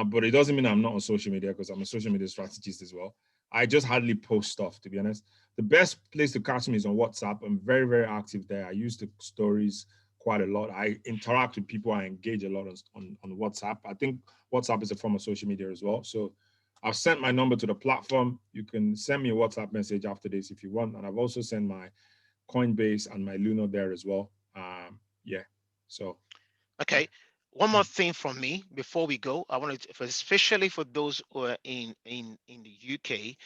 but it doesn't mean I'm not on social media because I'm a social media strategist as well. I just hardly post stuff, to be honest. The best place to catch me is on WhatsApp. I'm very, very active there. I use the stories quite a lot. I interact with people. I engage a lot on WhatsApp. I think WhatsApp is a form of social media as well. So I've sent my number to the platform. You can send me a WhatsApp message after this if you want. And I've also sent my Coinbase and my Luno there as well. Yeah. So, Okay. One more thing from me before we go. I wanted to, especially for those who are in the UK,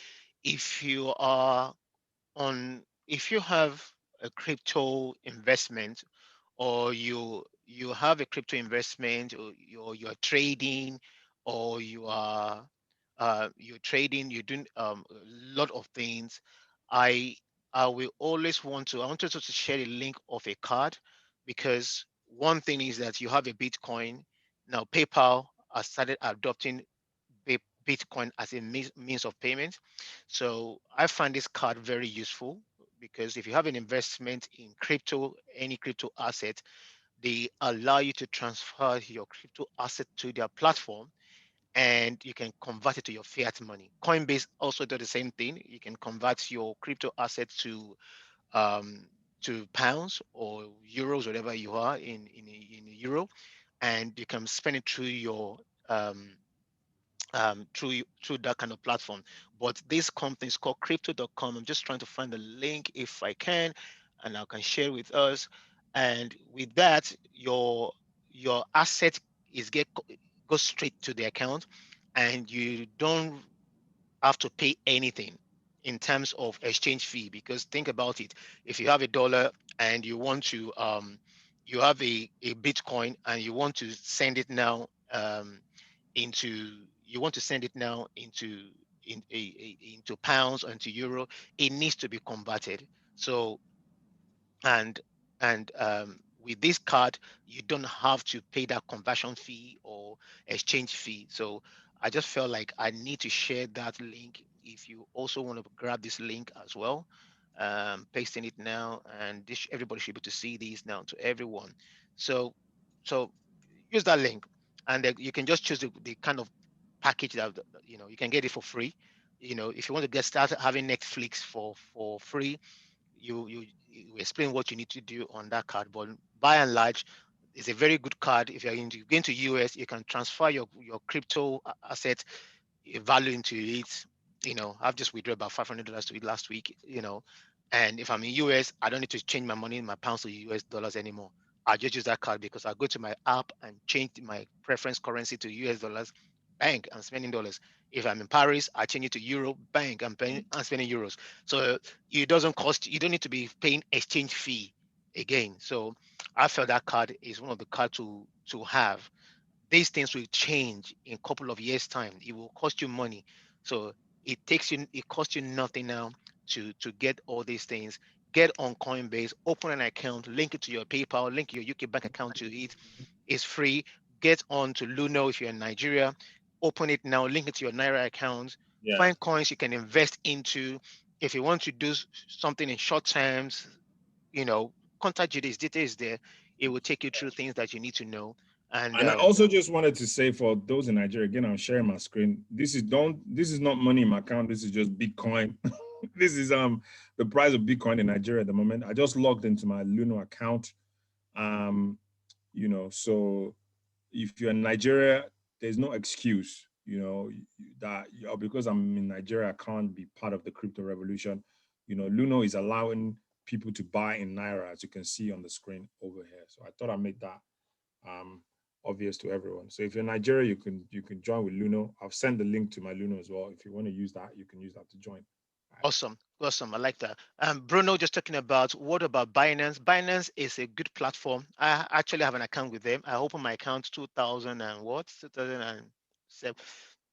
if you are if you have a crypto investment, or you have a crypto investment, or you're trading, or you're trading, you're doing a lot of things. I i will always I wanted to share a link of a card, because one thing is that you have a Bitcoin. Now PayPal has started adopting Bitcoin as a means of payment. So I find this card very useful, because if you have an investment in crypto, any crypto asset, they allow you to transfer your crypto asset to their platform, and you can convert it to your fiat money. Coinbase also does the same thing. You can convert your crypto asset um, to pounds or euros, whatever you are in euro, and you can spend it through your through that kind of platform. But this company is called crypto.com. I'm just trying to find the link if I can, and I can share with us. And with that, your asset is get goes straight to the account, and you don't have to pay anything in terms of exchange fee. Because think about it, if you have a dollar and you have a Bitcoin, and you want to send it now you want to send it now into pounds or into euro, it needs to be converted. So and with this card, you don't have to pay that conversion fee or exchange fee. So I just felt like I need to share that link. If you also want to grab this link as well, pasting it now, and everybody should be able to see these now to everyone. So so use that link, and then you can just choose the kind of package that you can get it for free. If you want to get started having Netflix for free, you explain what you need to do on that card. But by and large, it's a very good card. If you're going to US, you can transfer your crypto asset value into it. I've just withdrawn about $500 to it last week. And if I'm in US, I don't need to change my money in my pounds to US dollars anymore. I just use that card because I go to my app and change my preference currency to US dollars. Bank, I'm spending dollars. If I'm in Paris, I change it to euro. Bank, I'm spending euros. So it doesn't cost. You don't need to be paying exchange fee again. So I felt that card is one of the cards to have. These things will change in a couple of years time. It will cost you money. So it costs you nothing now to get all these things. Get on Coinbase, open an account, link it to your PayPal, link your UK bank account to it. It's free. Get on to Luno if you're in Nigeria. Open it now, link it to your Naira account, Yeah. find coins you can invest into. If you want to do something in short terms, contact Jide. His details there. It will take you through things that you need to know. And And I also just wanted to say for those in Nigeria, again, I'm sharing my screen. This is not money in my account. This is just Bitcoin. This is the price of Bitcoin in Nigeria at the moment. I just logged into my Luno account. Um, so if you're in Nigeria, there's no excuse, that because I'm in Nigeria, I can't be part of the crypto revolution. Luno is allowing people to buy in Naira, as you can see on the screen over here. So I thought I'd make that um, obvious to everyone. So if you're in Nigeria, you can join with Luno. I've sent the link to my Luno as well. If you want to use that, you can use that to join. All right. awesome. Awesome. I like that. Bruno, just talking about what about Binance? Binance is a good platform. I actually have an account with them. I opened my account 2000 and what? 2007,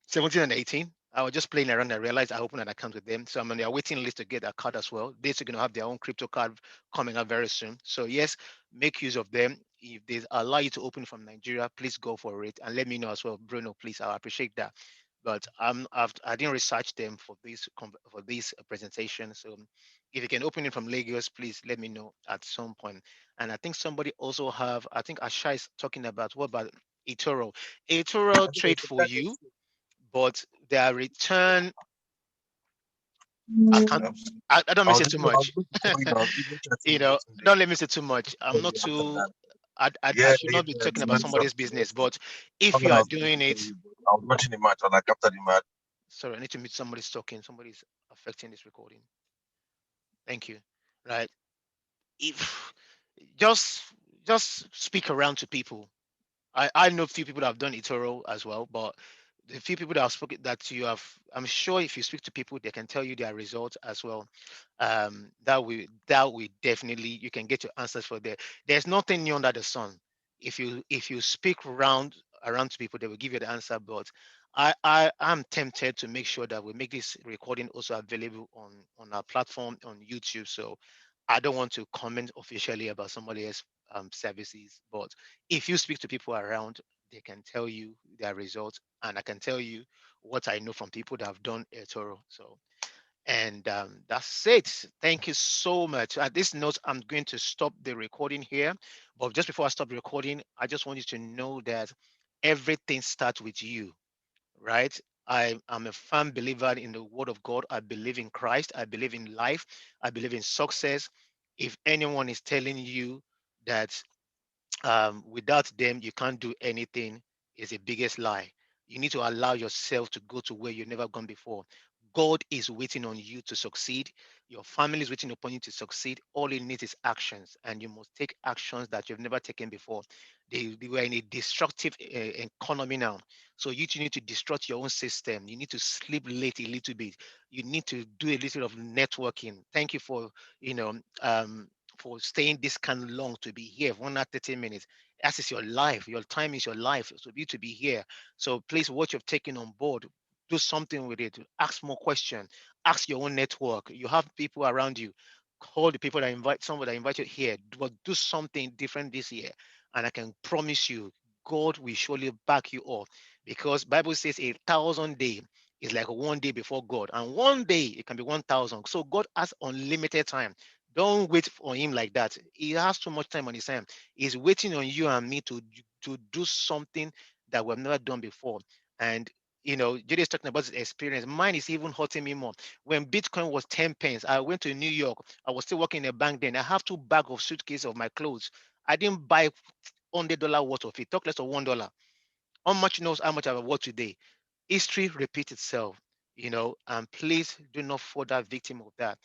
17 and 18. I was just playing around. I realized I opened an account with them. So I'm on their waiting list to get a card as well. They're going to have their own crypto card coming up very soon. So yes, make use of them. If they allow you to open from Nigeria, please go for it and let me know as well, Bruno. Please, I appreciate that. But I didn't research them for this presentation. So if you can open it from Lagos, please let me know at some point. And I think somebody also have. I think Asha is talking about what about eToro? eToro trade for you, but their return, I can't. I don't I miss was it too even, I was much. even going on, even chatting with Tunde. Don't let me say too much. I'm not After too. that. I Yeah, should not be yeah, talking to about mention, somebody's business, yes. but if Something you I are was going doing to tell it, you, but I was watching the match, I was like, after the match, sorry, I need to meet somebody's talking. Somebody's affecting this recording. Thank you. Right. If just just speak around to people. I know a few people that have done eToro as well, but the few people that have spoken that you have, I'm sure if you speak to people, they can tell you their results as well. That we definitely you can get your answers for there. There's nothing new under the sun. If you speak around to people, they will give you the answer. But I'm tempted to make sure that we make this recording also available on our platform on YouTube. So I don't want to comment officially about somebody else's services, but if you speak to people around, they can tell you their results, and I can tell you what I know from people that have done eToro. So, and that's it. Thank you so much. At this note, I'm going to stop the recording here. But just before I stop the recording, I just want you to know that everything starts with you, right? I am a firm believer in the word of God. I believe in Christ. I believe in life. I believe in success. If anyone is telling you that without them you can't do anything, is the biggest lie. You need to allow yourself to go to where you've never gone before. God is waiting on you to succeed. Your family is waiting upon you to succeed. All you need is actions, and you must take actions that you've never taken before. They were in a destructive economy now, so you need to destruct your own system. You need to sleep late a little bit. You need to do a little of networking. Thank you for you know um, for staying this kind of long to be here for 1 hour 30 minutes. That is your life. Your time is your life. So you to be here. So please, what you've taken on board, do something with it. Ask more questions. Ask your own network. You have people around you. Call the people that invite someone that invited here. But do something different this year. And I can promise you, God will surely back you up. Because Bible says 1,000 days is like 1 day before God. And 1 day it can be 1,000. So God has unlimited time. Don't wait for him like that. He has too much time on his hand. He's waiting on you and me to do something that we've never done before. And Jide is talking about his experience. Mine is even hurting me more. When Bitcoin was 10 pence, I went to New York. I was still working in a bank then. I have two bags of suitcase of my clothes. I didn't buy $100 worth of it. Talk less of $1. How much knows how much I've worked today? History repeats itself, and please do not fall that victim of that.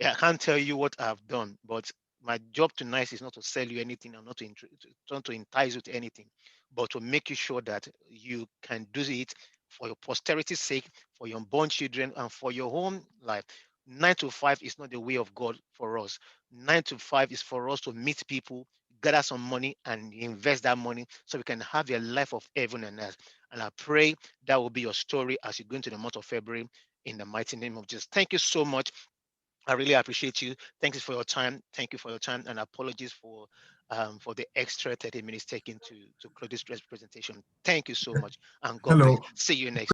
Yeah, I can't tell you what I've done, but my job tonight is not to sell you anything. I'm not not to entice you to anything, but to make you sure that you can do it for your posterity's sake, for your unborn children, and for your own life. 9 to 5 is not the way of God for us. 9 to 5 is for us to meet people, gather some money, and invest that money so we can have a life of heaven and earth. And I pray that will be your story as you go into the month of February in the mighty name of Jesus. Thank you so much. I really appreciate you. Thank you for your time. Thank you for your time, and apologies for the extra 30 minutes taken to close this presentation. Thank you so much, and God bless. hello. See you next.